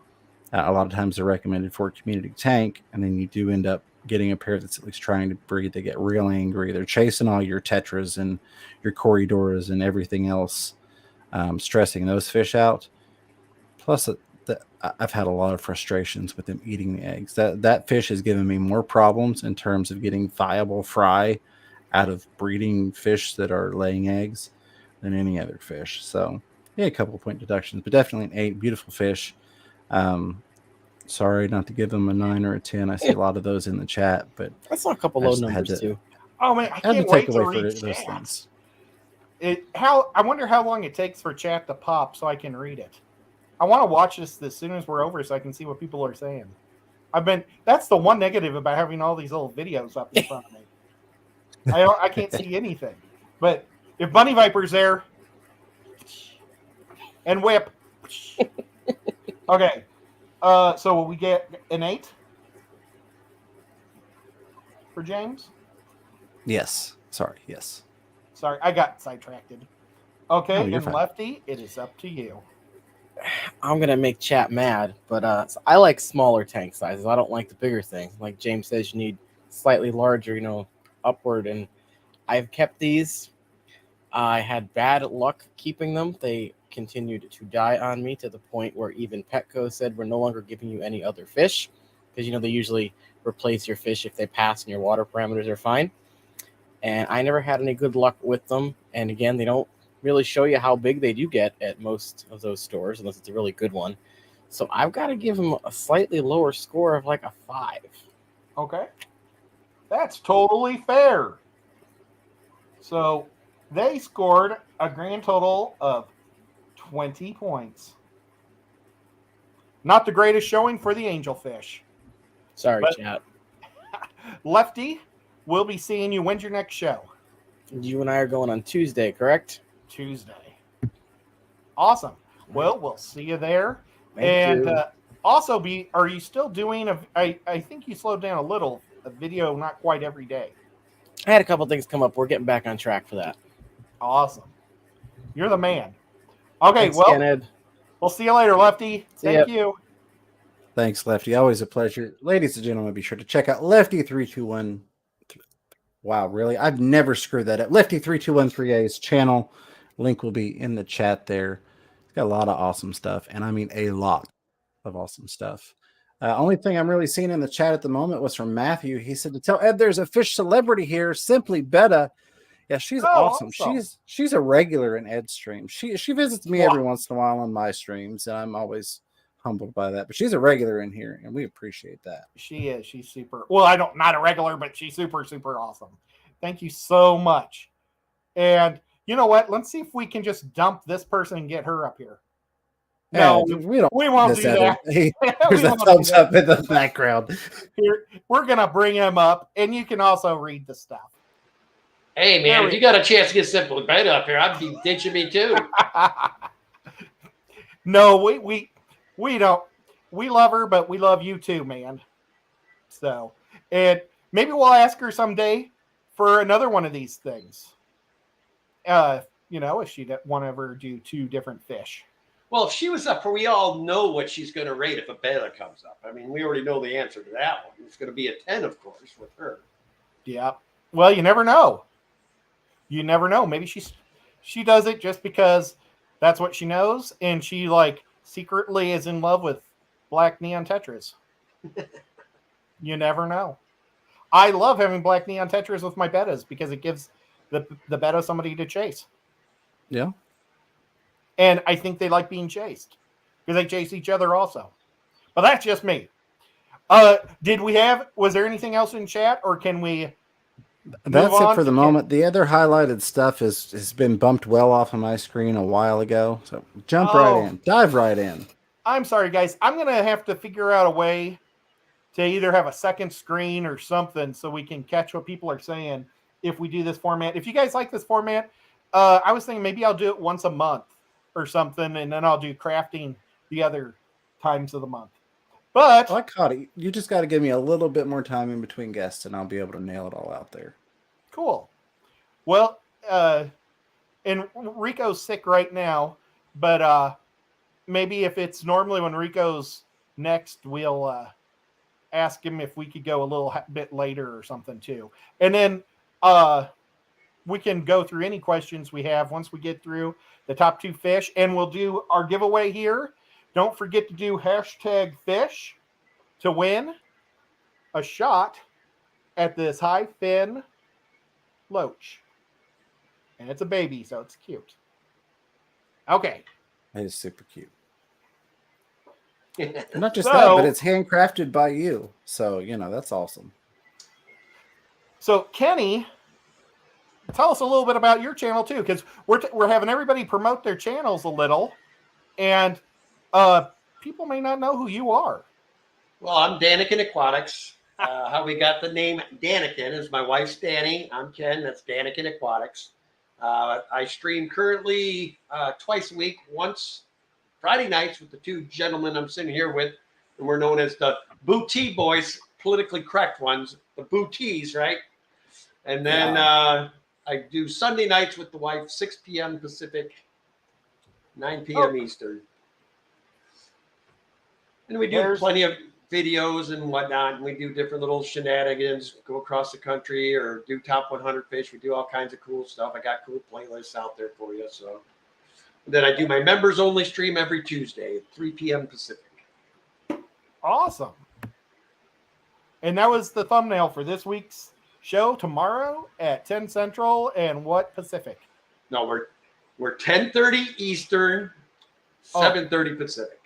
A lot of times they're recommended for a community tank, and then you do end up getting a pair that's at least trying to breed. They get real angry. They're chasing all your tetras and your corydoras and everything else, stressing those fish out. Plus, I've had a lot of frustrations with them eating the eggs. That fish has given me more problems in terms of getting viable fry out of breeding fish that are laying eggs than any other fish. So, yeah, a couple of point deductions, but definitely an 8. Beautiful fish. Sorry not to give them a 9 or a 10. I see a lot of those in the chat, but I saw a couple low numbers too. Oh man, I can't wait to read those chat. things. I wonder how long it takes for chat to pop so I can read it. I want to watch this as soon as we're over so I can see what people are saying. That's the one negative about having all these little videos up in front of me. I can't see anything. But if Bunny Viper's there, and Whip. Okay. So will we get an 8 for James? Yes. Sorry. Yes. Sorry, I got sidetracked. Okay, you're and fine. Lefty, it is up to you. I'm gonna make chat mad, but so I like smaller tank sizes. I don't like the bigger things. Like James says, you need slightly larger, upward. And I've kept these. I had bad luck keeping them. They continued to die on me to the point where even Petco said, we're no longer giving you any other fish, because they usually replace your fish if they pass and your water parameters are fine. And I never had any good luck with them. And again, they don't really show you how big they do get at most of those stores unless it's a really good one. So I've got to give them a slightly lower score of like a 5. Okay. That's totally fair. So they scored a grand total of 20 points. Not the greatest showing for the angelfish. Sorry, chat. Lefty, we'll be seeing you. When's your next show? You and I are going on Tuesday, correct? Tuesday. Awesome. Well, we'll see you there. Thank you. Also, are you still doing I think you slowed down a little, a video not quite every day. I had a couple things come up. We're getting back on track for that. Awesome. You're the man. Okay, Thanks, well, Kenneth. we'll see you later, Lefty. Thank you. Thanks, Lefty. Always a pleasure. Ladies and gentlemen, be sure to check out Lefty321. Wow, really? I've never screwed that up. Lefty3213A's channel. Link will be in the chat there. It's got a lot of awesome stuff, and I mean a lot of awesome stuff. Only thing I'm really seeing in the chat at the moment was from Matthew. He said to tell Ed there's a fish celebrity here, Simply Betta. Yeah, she's awesome. She's a regular in Ed's stream. She visits me every once in a while on my streams, and I'm always humbled by that. But she's a regular in here, and we appreciate that. She is. She's super. Well, not a regular, but she's super, super awesome. Thank you so much. And you know what? Let's see if we can just dump this person and get her up here. No, we won't do that. There's a thumbs up in the background. Here, we're gonna bring him up, and you can also read the stuff. Hey man, if you got a chance to get Simple Betta up here, I'd be ditching me too. No, we don't. We love her, but we love you too, man. So, and maybe we'll ask her someday for another one of these things. If she'd want to ever do 2 different fish. Well, if she was up for, we all know what she's going to rate if a betta comes up. I mean, we already know the answer to that one. It's going to be a 10, of course, with her. Yeah. Well, you never know. You never know. Maybe she does it just because that's what she knows, and she secretly is in love with black neon tetras. You never know. I love having black neon tetras with my bettas because it gives the betta somebody to chase. Yeah. And I think they like being chased because they chase each other also. But that's just me. Was there anything else in chat, or can we That's it for the moment. The other highlighted stuff has been bumped well off of my screen a while ago. So jump right in. Dive right in. I'm sorry, guys. I'm going to have to figure out a way to either have a second screen or something so we can catch what people are saying if we do this format. If you guys like this format, I was thinking maybe I'll do it once a month or something, and then I'll do crafting the other times of the month. But I caught it. You just got to give me a little bit more time in between guests, and I'll be able to nail it all out there. Cool. Well, and Rico's sick right now, but maybe if it's normally when Rico's next, we'll ask him if we could go a little bit later or something too. And then we can go through any questions we have once we get through the top 2 fish, and we'll do our giveaway here. Don't forget to do #fish to win a shot at this high fin loach. And it's a baby, so it's cute. Okay. It is super cute. Not just that, but it's handcrafted by you. So, that's awesome. So, Kenny, tell us a little bit about your channel, too, because we're having everybody promote their channels a little. And people may not know who you are. Well, I'm Daniken Aquatics. How we got the name Daniken is my wife's Danny. I'm Ken. That's Daniken Aquatics. I stream currently twice a week, once Friday nights with the 2 gentlemen I'm sitting here with, and we're known as the Booty Boys, politically correct ones, the Booties, right? And then I do Sunday nights with the wife, 6 p.m. Pacific, 9 p.m. Eastern. And we do plenty of videos and whatnot. And we do different little shenanigans, go across the country or do top 100 fish. We do all kinds of cool stuff. I got cool playlists out there for you. So then I do my members only stream every Tuesday at 3 p.m. Pacific. Awesome. And that was the thumbnail for this week's show tomorrow at 10 Central and what Pacific? No, we're 10:30 Eastern, 7:30 Pacific.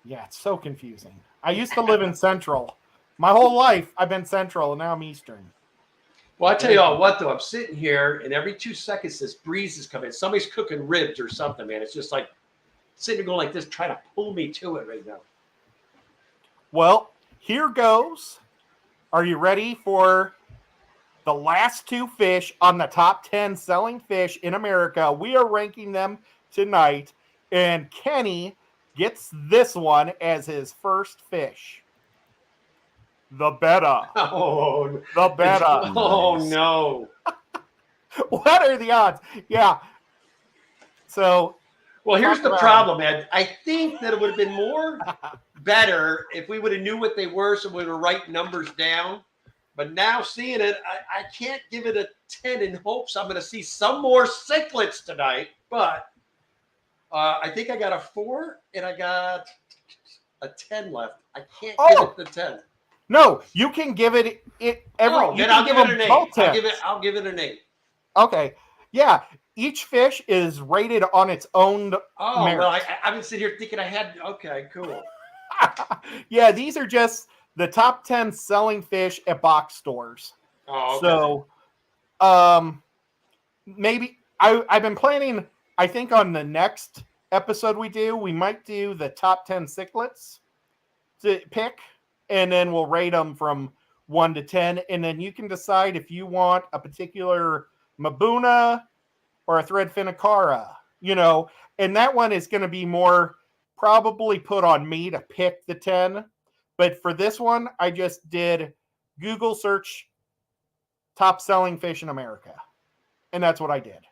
Yeah, it's so confusing. I used to live in Central. My whole life, I've been Central, and now I'm Eastern. Well, I tell you all what, though, I'm sitting here, and every 2 seconds, this breeze is coming. Somebody's cooking ribs or something, man. It's just like sitting there going like this, trying to pull me to it right now. Well, here goes. Are you ready for the last 2 fish on the top 10 selling fish in America? We are ranking them tonight, and Kenny gets this one as his first fish. The betta. Oh, the betta. Oh, no. What are the odds? Yeah. So, well, here's the problem, Ed. I think that it would have been more better if we would have knew what they were, so we would have write numbers down. But now seeing it, I can't give it a 10 in hopes I'm going to see some more cichlids tonight. But I think I got a 4 and I got a 10 left. I can't give it the 10. No, you can give it every. Then I'll give it an 8. I'll give it an 8. Okay. Yeah. Each fish is rated on its own. Oh, merit. well, I've been sitting here thinking I had. Okay, cool. Yeah, these are just the top 10 selling fish at box stores. Oh, okay. So, maybe I've been planning. I think on the next episode we might do the top 10 cichlids to pick, and then we'll rate them from 1 to 10, and then you can decide if you want a particular Mabuna or a threadfin acara, and that one is going to be more probably put on me to pick the 10. But for this one, I just did Google search top selling fish in America, and that's what I did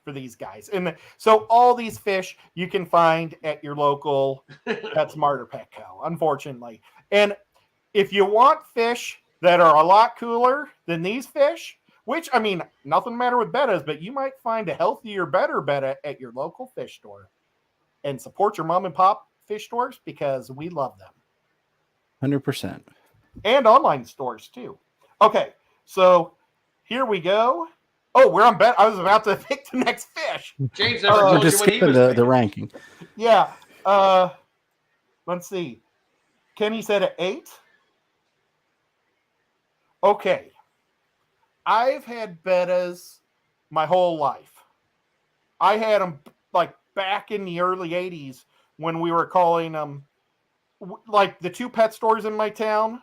for these guys. And so all these fish you can find at your local PetSmart or Petco, unfortunately. And if you want fish that are a lot cooler than these fish, which, I mean, nothing matter with bettas, but you might find a healthier, better betta at your local fish store. And support your mom and pop fish stores because we love them. 100%. and online stores too. Okay, so here we go. Oh, we're on bet. I was about to pick the next fish. James never told just you what he skipping was the ranking. Yeah. Let's see. Kenny said at 8. Okay. I've had bettas my whole life. I had them like back in the early 80s when we were calling them like the 2 pet stores in my town.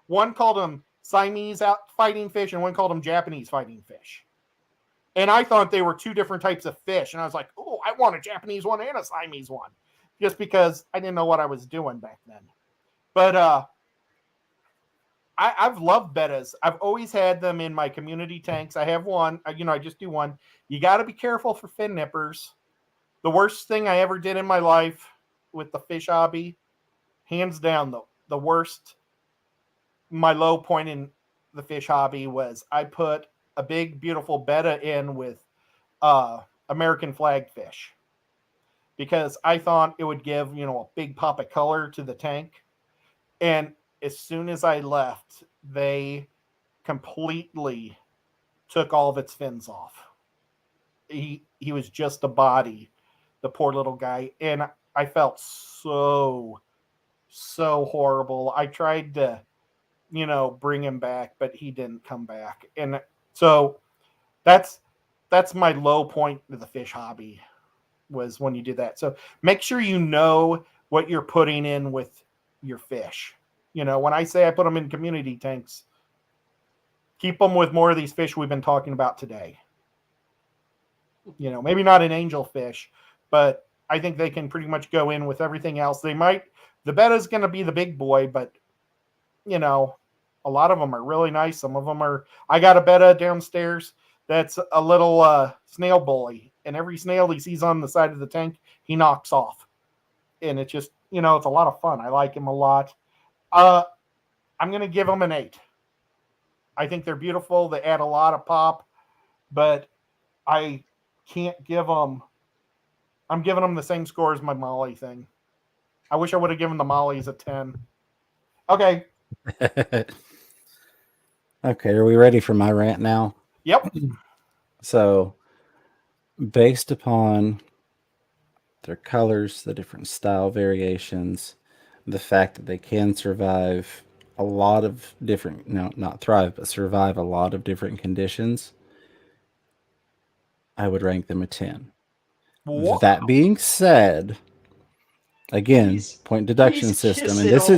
One called them Siamese fighting fish and one called them Japanese fighting fish. And I thought they were 2 different types of fish. And I was like, oh, I want a Japanese one and a Siamese one. Just because I didn't know what I was doing back then. But I've loved bettas. I've always had them in my community tanks. I have one. I just do one. You got to be careful for fin nippers. The worst thing I ever did in my life with the fish hobby, hands down, the worst, my low point in the fish hobby was I put a big, beautiful betta in with American flag fish because I thought it would give, a big pop of color to the tank. And as soon as I left, they completely took all of its fins off. He was just a body, the poor little guy. And I felt so horrible. I tried to, bring him back, but he didn't come back. And so that's my low point of the fish hobby was when you did that. So make sure you know what you're putting in with your fish. When I say I put them in community tanks, keep them with more of these fish we've been talking about today. Maybe not an angelfish, but I think they can pretty much go in with everything else. The betta's going to be the big boy, but a lot of them are really nice. Some of them are, I got a betta downstairs that's a little snail bully, and every snail he sees on the side of the tank, he knocks off. And it's just, it's a lot of fun. I like him a lot. I'm going to give them an 8. I think they're beautiful. They add a lot of pop, but I can't give them, I'm giving them the same score as my molly thing. I wish I would have given the mollies a 10. Okay. Okay, are we ready for my rant now? Yep. So, based upon their colors, the different style variations, the fact that they can survive a lot of different, not thrive, but survive a lot of different conditions, I would rank them a 10. Wow. That being said, again, point deduction system, and this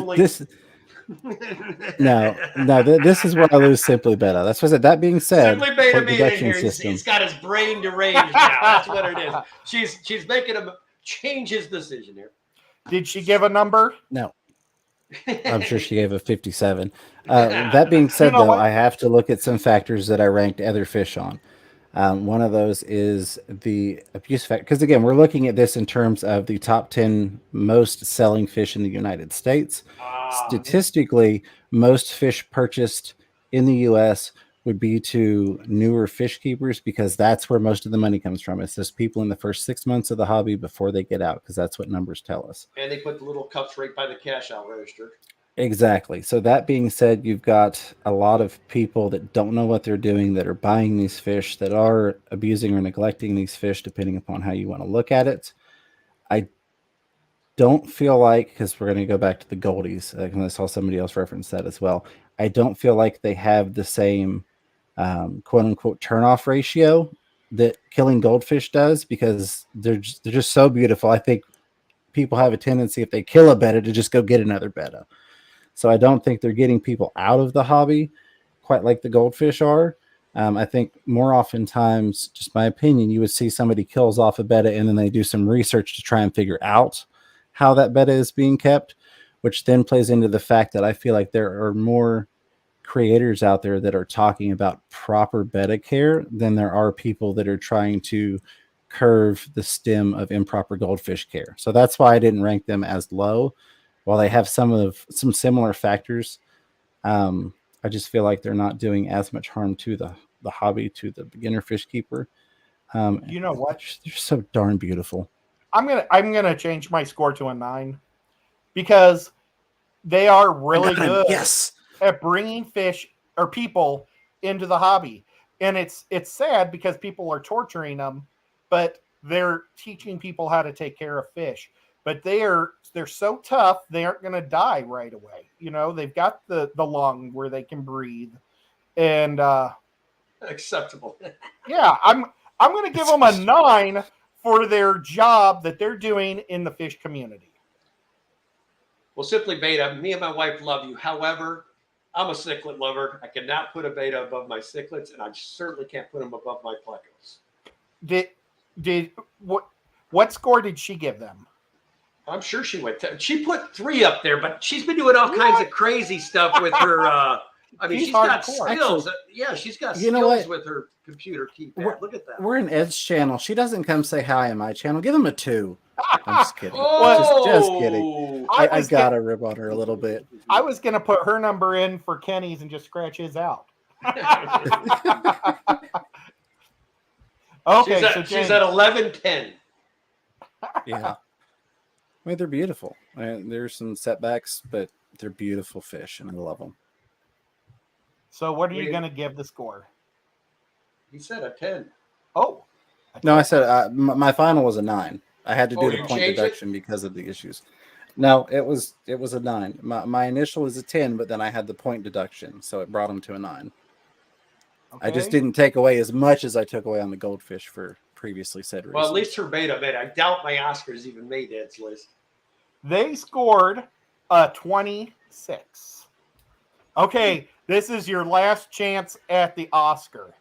is where I lose Simply Beta. That's what I said. That being said, Simply Beta being in here, he's got his brain deranged now. That's what it is. She's making him change his decision here. Did she give a number? No. I'm sure she gave a 57. That being said, though, I have to look at some factors that I ranked other fish on. One of those is the abuse factor. Because, again, we're looking at this in terms of the top 10 most selling fish in the United States. Statistically, most fish purchased in the U.S. would be to newer fish keepers because that's where most of the money comes from. It's just people in the first 6 months of the hobby before they get out because that's what numbers tell us. And they put the little cups right by the cash out register. Exactly. So that being said, you've got a lot of people that don't know what they're doing, that are buying these fish, that are abusing or neglecting these fish, depending upon how you want to look at it. I don't feel like, because we're going to go back to the goldies, and I saw somebody else reference that as well. I don't feel like they have the same quote unquote turnoff ratio that killing goldfish does, because they're just so beautiful. I think people have a tendency, if they kill a betta, to just go get another betta. So I don't think they're getting people out of the hobby quite like the goldfish are. I think more oftentimes, just my opinion, you would see somebody kills off a betta and then they do some research to try and figure out how that betta is being kept, which then plays into the fact that I feel like there are more creators out there that are talking about proper betta care than there are people that are trying to curve the stem of improper goldfish care. So that's why I didn't rank them as low. While they have some similar factors, I just feel like they're not doing as much harm to the hobby, to the beginner fish keeper. You know what? They're so darn beautiful. I'm gonna change my score to a 9 because they are really good. Yes. at bringing fish or people into the hobby. And it's sad because people are torturing them, but they're teaching people how to take care of fish. But they're so tough, they aren't going to die right away. You know, they've got the lung where they can breathe. And acceptable. Yeah, I'm going to give them a 9 for their job that they're doing in the fish community. Well, Simply Beta, me and my wife love you. However, I'm a cichlid lover. I cannot put a beta above my cichlids, and I certainly can't put them above my plecos. What score did she give them? I'm sure she went. She put 3 up there, but she's been doing all kinds of crazy stuff with her. I mean, she's got skills. Yeah, she's got skills with her computer keypad. Look at that. We're an Ed's channel. She doesn't come say hi on my channel. Give him a 2. I'm just kidding. Oh! Just kidding. I gotta rib on her a little bit. I was gonna put her number in for Kenny's and just scratch his out. Okay, she's at 11-10. Yeah. I mean, they're beautiful. There's some setbacks, but they're beautiful fish, and I love them. So what are you going to give the score? He said a 10. Oh. No, I said my final was a 9. I had to do the point deduction because of the issues. No, it was a 9. My initial is a 10, but then I had the point deduction, so it brought them to a 9. Okay. I just didn't take away as much as I took away on the goldfish for previously said reasons. Well, at least her beta made. I doubt my Oscars even made Ed's list. They scored a 26. Okay, this is your last chance at the Oscar.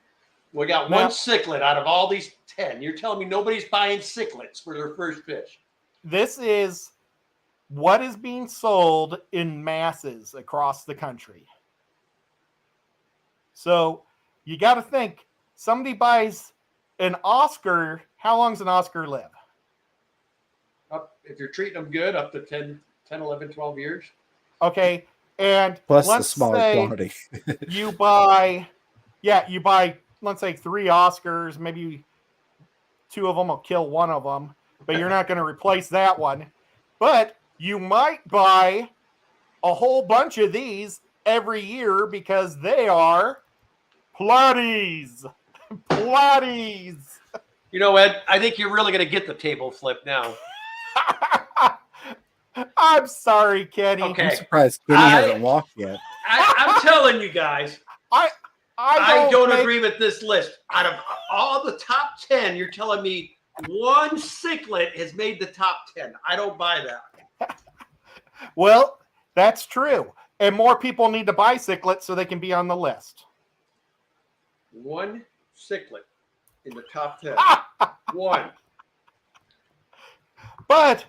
We got one cichlid out of all these 10. You're telling me nobody's buying cichlids for their first fish? This is what is being sold in masses across the country. So you got to think, somebody buys an Oscar. How long does an Oscar live? If you're treating them good, up to 10, 11, 12 years. Okay. And plus the smaller quantity. you buy, let's say 3 Oscars, maybe 2 of them will kill one of them, but you're not going to replace that one. But you might buy a whole bunch of these every year because they are platies. Platies. You know, Ed, I think you're really going to get the table flip now. I'm sorry, Kenny. Okay. I'm surprised Kenny hasn't walked yet. I'm telling you guys, I don't agree with this list. Out of all the top 10, you're telling me one cichlid has made the top 10. I don't buy that. Well, that's true. And more people need to buy cichlids so they can be on the list. One cichlid in the top 10. One. But,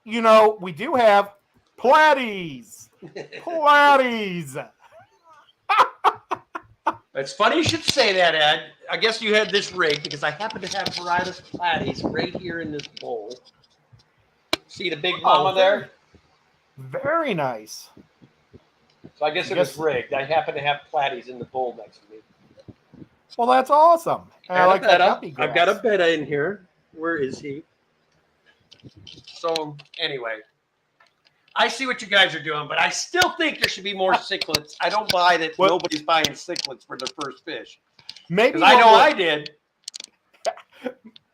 you know, we do have platies. Platies. It's funny you should say that, Ed. I guess you had this rigged because I happen to have varietas platies right here in this bowl. See the big mama there? Very nice. So I guess it was rigged. I happen to have platies in the bowl next to me. Well, that's awesome. I like that. I've got a betta in here. Where is he? So anyway, I see what you guys are doing, but I still think there should be more cichlids. I don't buy that nobody's buying cichlids for their first fish. Maybe I know I did.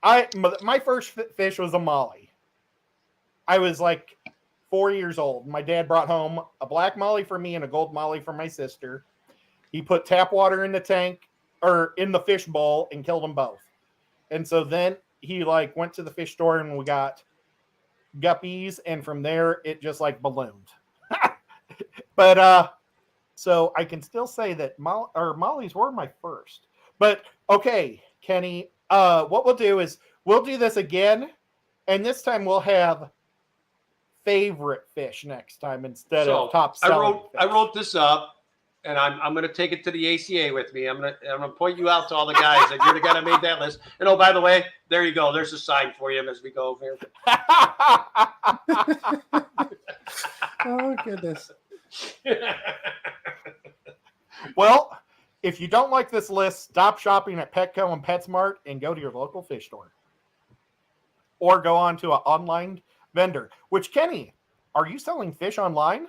My first fish was a molly. I was like 4 years old. My dad brought home a black molly for me and a gold molly for my sister. He put tap water in the tank or in the fish bowl and killed them both. And so then he went to the fish store and we got guppies, and from there it just ballooned. But so I can still say that mollies were my first. But okay, Kenny, what we'll do is we'll do this again, and this time we'll have favorite fish next time instead of top selling. I wrote this up, and I'm going to take it to the ACA with me. I'm going to point you out to all the guys that you're the guy that made that list. And oh, by the way, there you go. There's a sign for you as we go over here. Oh goodness. Well, if you don't like this list, stop shopping at Petco and PetSmart and go to your local fish store. Or go on to an online vendor. Which, Kenny, are you selling fish online?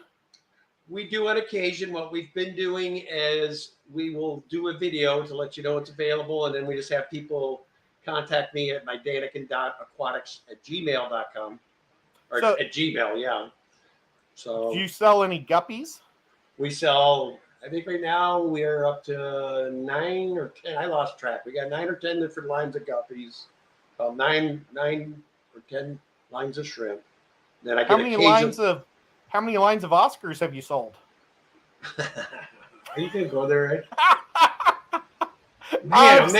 we do on occasion. What we've been doing is we will do a video to let you know it's available, and then we just have people contact me at my daniken.aquatics@gmail.com or So- at Gmail, yeah. So Do you sell any guppies? we sell, I think right now we're up to 9 or 10. I lost track. We got 9 or 10 different lines of guppies, 9 or 10 lines of shrimp. Then I get How many lines of Oscars have you sold? Are you gonna go there, Ed? Man,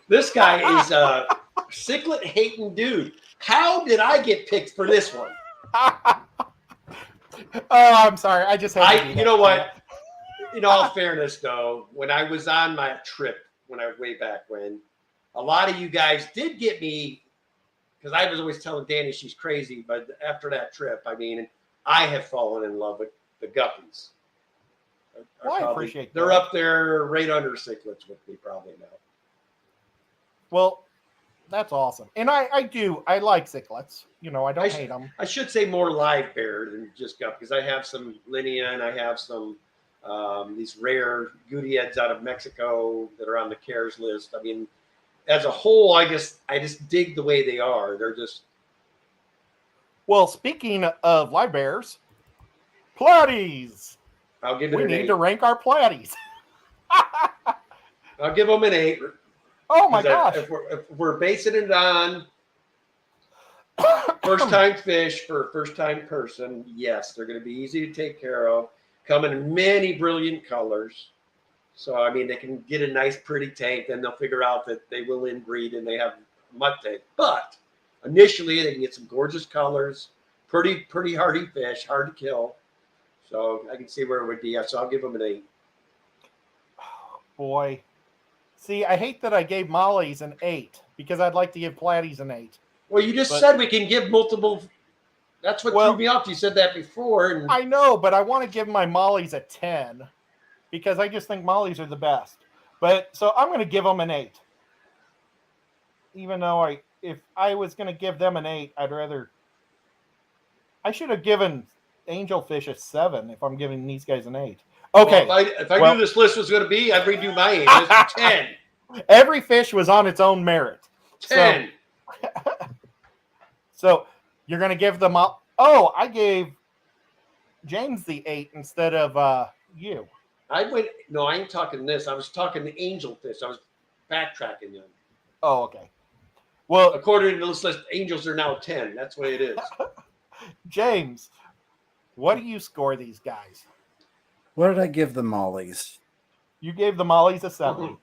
this guy is a cichlid hating dude. How did I get picked for this one? Oh, I'm sorry. I just had to do You that. know what? In all fairness, though, when I was on my trip, when I was way back when, a lot of you guys did get me, because I was always telling Danny she's crazy, but after that trip, I mean, I have fallen in love with the guppies. Well, I appreciate They're that. up there right under cichlids with me probably now. Well, that's awesome. And I like cichlids. You know, I don't hate them. I should say more live bear than just guppies, because I have some linea and I have some these rare goutieds out of Mexico that are on the CARES list. I mean, as a whole, I just dig the way they are. They're just. Well, speaking of live bears, platies. I'll give it We an 8. need to rank our platies. I'll give them an 8. Oh my gosh. If we're basing it on first time fish for a first time person, yes, they're going to be easy to take care of. Come in many brilliant colors. So, I mean, they can get a nice, pretty tank. Then they'll figure out that they will inbreed and they have mud tank. But initially, they can get some gorgeous colors, pretty hardy fish, hard to kill. So, I can see where it would be. So, I'll give them an 8. Oh, boy. See, I hate that I gave mollies an 8 because I'd like to give platies an 8. Well, you just said we can give multiple. That's what threw me off. You said that before. And I know, but I want to give my mollies a 10 because I just think mollies are the best. But so I'm going to give them an 8. Even though if I was going to give them an 8, I should have given angelfish a 7 if I'm giving these guys an 8. Okay. Well, if I knew this list was going to be, I'd redo my 8. It's 10. Every fish was on its own merit. 10. So you're going to give them all. Oh, I gave James the 8 instead of you. No, I ain't talking this. I was talking the angelfish. I was backtracking them. Oh, okay. Well, according to this list, angels are now 10. That's what it is. James, what do you score these guys? What did I give the mollies? You gave the mollies a 7.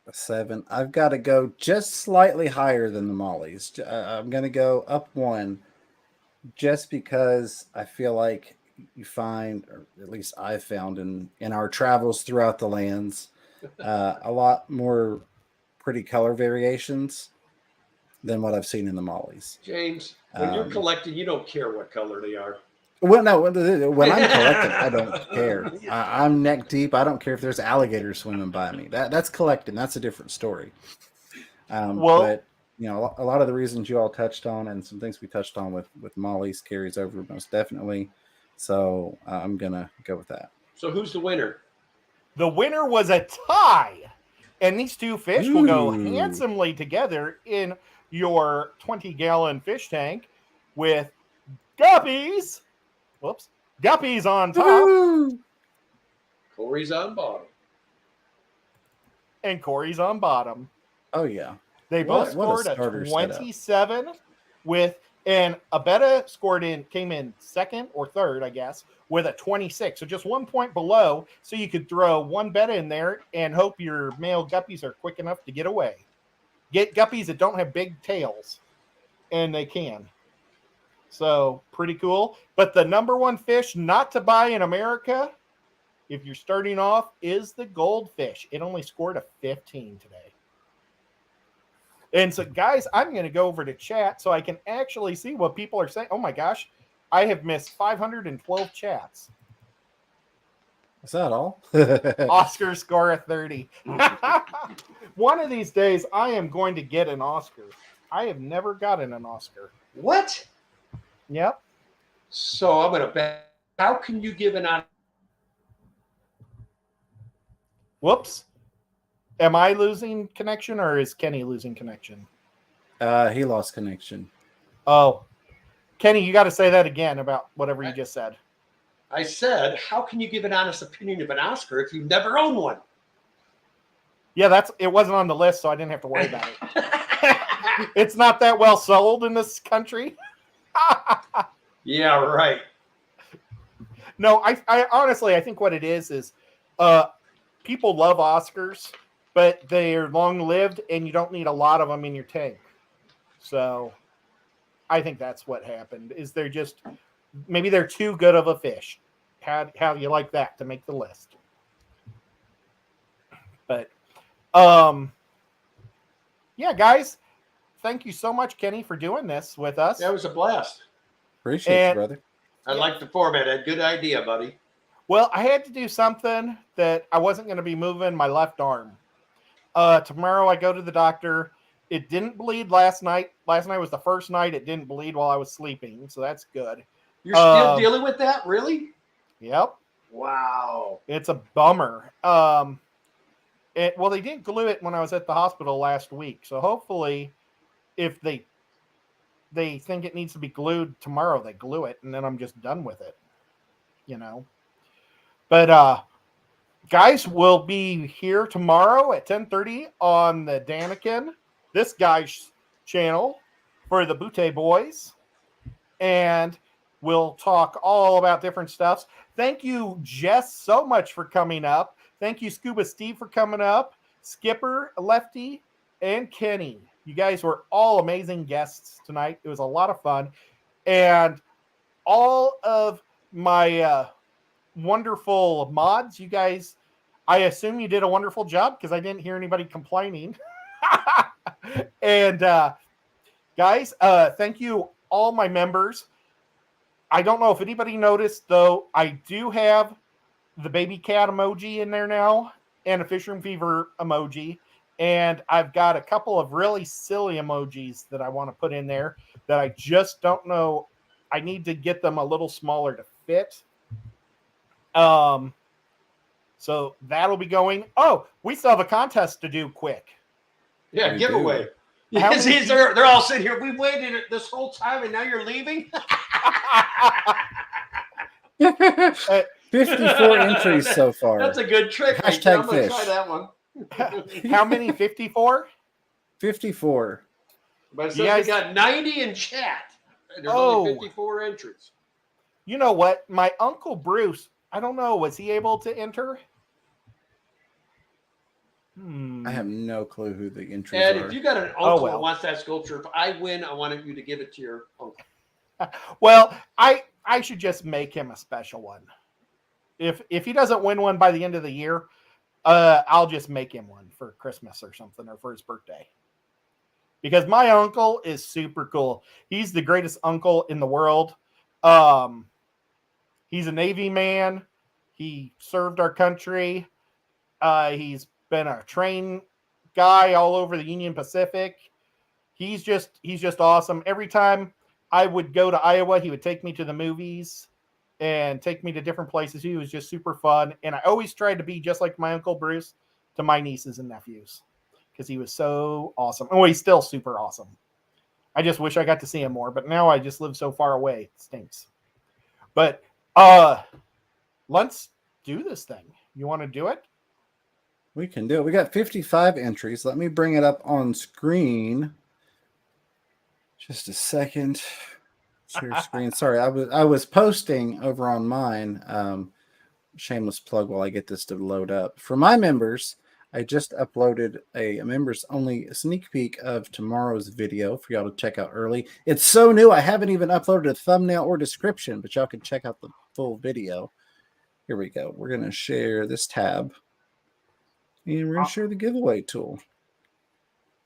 A 7. I've got to go just slightly higher than the mollies. I'm going to go up 1 just because I feel like you find, or at least I've found in our travels throughout the lands, a lot more pretty color variations than what I've seen in the mollies. James, when you're collecting, you don't care what color they are. Well, no, when I'm collecting, I don't care. I'm neck deep. I don't care if there's alligators swimming by me. That's collecting. That's a different story. But you know, a lot of the reasons you all touched on and some things we touched on with mollies carries over most definitely. So I'm gonna go with that. So who's the winner? The winner was a tie, and these two fish will go handsomely together in your 20-gallon fish tank with guppies. Whoops. Guppies on top. Corey's on bottom. And Corey's on bottom. Oh, yeah. They both scored a 27 with, and Abetta came in second or third, I guess, with a 26. So just 1 point below. So you could throw one betta in there and hope your male guppies are quick enough to get away. Get guppies that don't have big tails. And they can. So pretty cool. But the number one fish not to buy in America, if you're starting off, is the goldfish. It only scored a 15 today. And so, guys, I'm going to go over to chat so I can actually see what people are saying. Oh, my gosh. I have missed 512 chats. Is that all? Oscar score a 30. One of these days, I am going to get an Oscar. I have never gotten an Oscar. What? Yep. So I'm going to how can you give an honest? Whoops. Am I losing connection or is Kenny losing connection? He lost connection. Oh, Kenny, you got to say that again about whatever you just said. I said, how can you give an honest opinion of an Oscar if you've never owned one? Yeah, it wasn't on the list, so I didn't have to worry about it. It's not that well sold in this country. Yeah, right. No, I honestly, I think what it is people love Oscars, but they're long-lived, and you don't need a lot of them in your tank. So I think that's what happened, is maybe they're too good of a fish. How do you like that to make the list? But, yeah, guys, thank you so much, Kenny, for doing this with us. That was a blast. Appreciate you, brother. I like the format, Ed. Good idea, buddy. Well, I had to do something that I wasn't going to be moving my left arm. Tomorrow I go to the doctor. It didn't bleed last night. Last night was the first night it didn't bleed while I was sleeping, so that's good. You're still dealing with that? Really? Yep. Wow. It's a bummer. Well, they didn't glue it when I was at the hospital last week, so hopefully if they think it needs to be glued tomorrow, they glue it, and then I'm just done with it. But guys, we'll be here tomorrow at 10:30 on the Daniken, this guy's channel, for the Butte Boys. And we'll talk all about different stuffs. Thank you, Jess, so much for coming up. Thank you, Scuba Steve, for coming up. Skipper, Lefty, and Kenny. You guys were all amazing guests tonight. It was a lot of fun. And all of my wonderful mods, you guys, I assume you did a wonderful job because I didn't hear anybody complaining. And guys, thank you, all my members. I don't know if anybody noticed, though, I do have the baby cat emoji in there now and a Fish Room Fever emoji. And I've got a couple of really silly emojis that I want to put in there that I just don't know. I need to get them a little smaller to fit. So that'll be going. Oh, we still have a contest to do quick. Yeah, We giveaway. do. How Yes, many they're all sitting here. We waited this whole time, and now you're leaving? 54 entries so far. That's a good trick. Hashtag I'm going to fish. try that one. How many? 54? 54. But it says Yes. we got 90 in chat. There's only 54 entries. You know what? My Uncle Bruce, I don't know, was he able to enter? I have no clue who the entries And are. if you got an uncle well. that wants that sculpture, if I win, I wanted you to give it to your uncle. Well, I should just make him a special one. If he doesn't win one by the end of the year, I'll just make him one for Christmas or something, or for his birthday. Because my uncle is super cool. He's the greatest uncle in the world. He's a Navy man. He served our country. He's been a train guy all over the Union Pacific. He's just awesome. Every time I would go to Iowa, he would take me to the movies and take me to different places. He was just super fun. And I always tried to be just like my Uncle Bruce to my nieces and nephews because he was so awesome. Oh, he's still super awesome. I just wish I got to see him more, but now I just live so far away. It stinks. But let's do this thing. You want to do it? We can do it. We got 55 entries. Let me bring it up on screen. Just a second. Share screen. Sorry, I was posting over on mine. Shameless plug while I get this to load up. For my members, I just uploaded a members only sneak peek of tomorrow's video for y'all to check out early. It's so new, I haven't even uploaded a thumbnail or description, but y'all can check out the full video. Here we go. We're going to share this tab. And we're going to share the giveaway tool.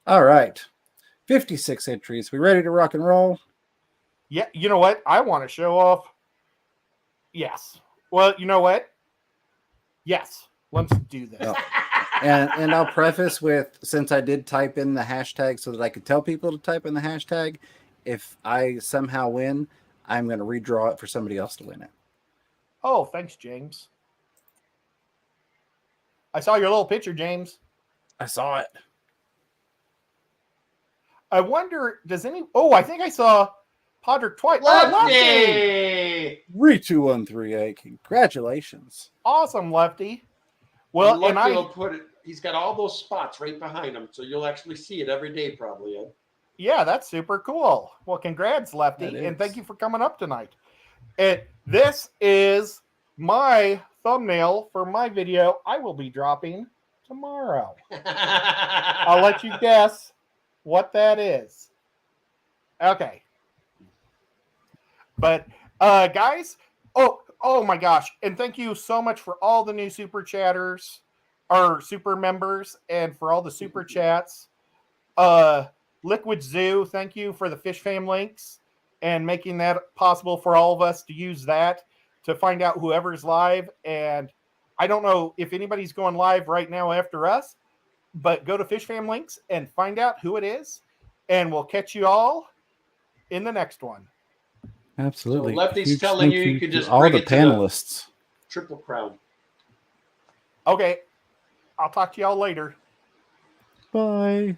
All right. 56 entries. We ready to rock and roll? Yeah, you know what? I want to show off. Yes. Well, you know what? Yes. Let's do this. Oh. And I'll preface with, since I did type in the hashtag so that I could tell people to type in the hashtag, if I somehow win, I'm going to redraw it for somebody else to win it. Oh, thanks, James. I saw your little picture, James. I saw it. I wonder, does any... Oh, I think I saw Podrick twice. Lefty! Oh, Lefty! 32138. Congratulations. Awesome, Lefty. Well, Lefty and I... will put it... He's got all those spots right behind him, so you'll actually see it every day probably, Ed. Yeah, that's super cool. Well, congrats, Lefty, and thank you for coming up tonight. And this is my thumbnail for my video I will be dropping tomorrow. I'll let you guess what that is. Okay. But, guys, oh my gosh, and thank you so much for all the new super chatters, or super members, and for all the super chats. Liquid Zoo, thank you for the Fish Fam links and making that possible for all of us to use that to find out whoever's live. And I don't know if anybody's going live right now after us, but go to Fish Fam links and find out who it is. And we'll catch you all in the next one. Absolutely. So Lefty's Huge telling thank you could just all bring the it to panelists. Triple Crown. Okay. I'll talk to y'all later. Bye.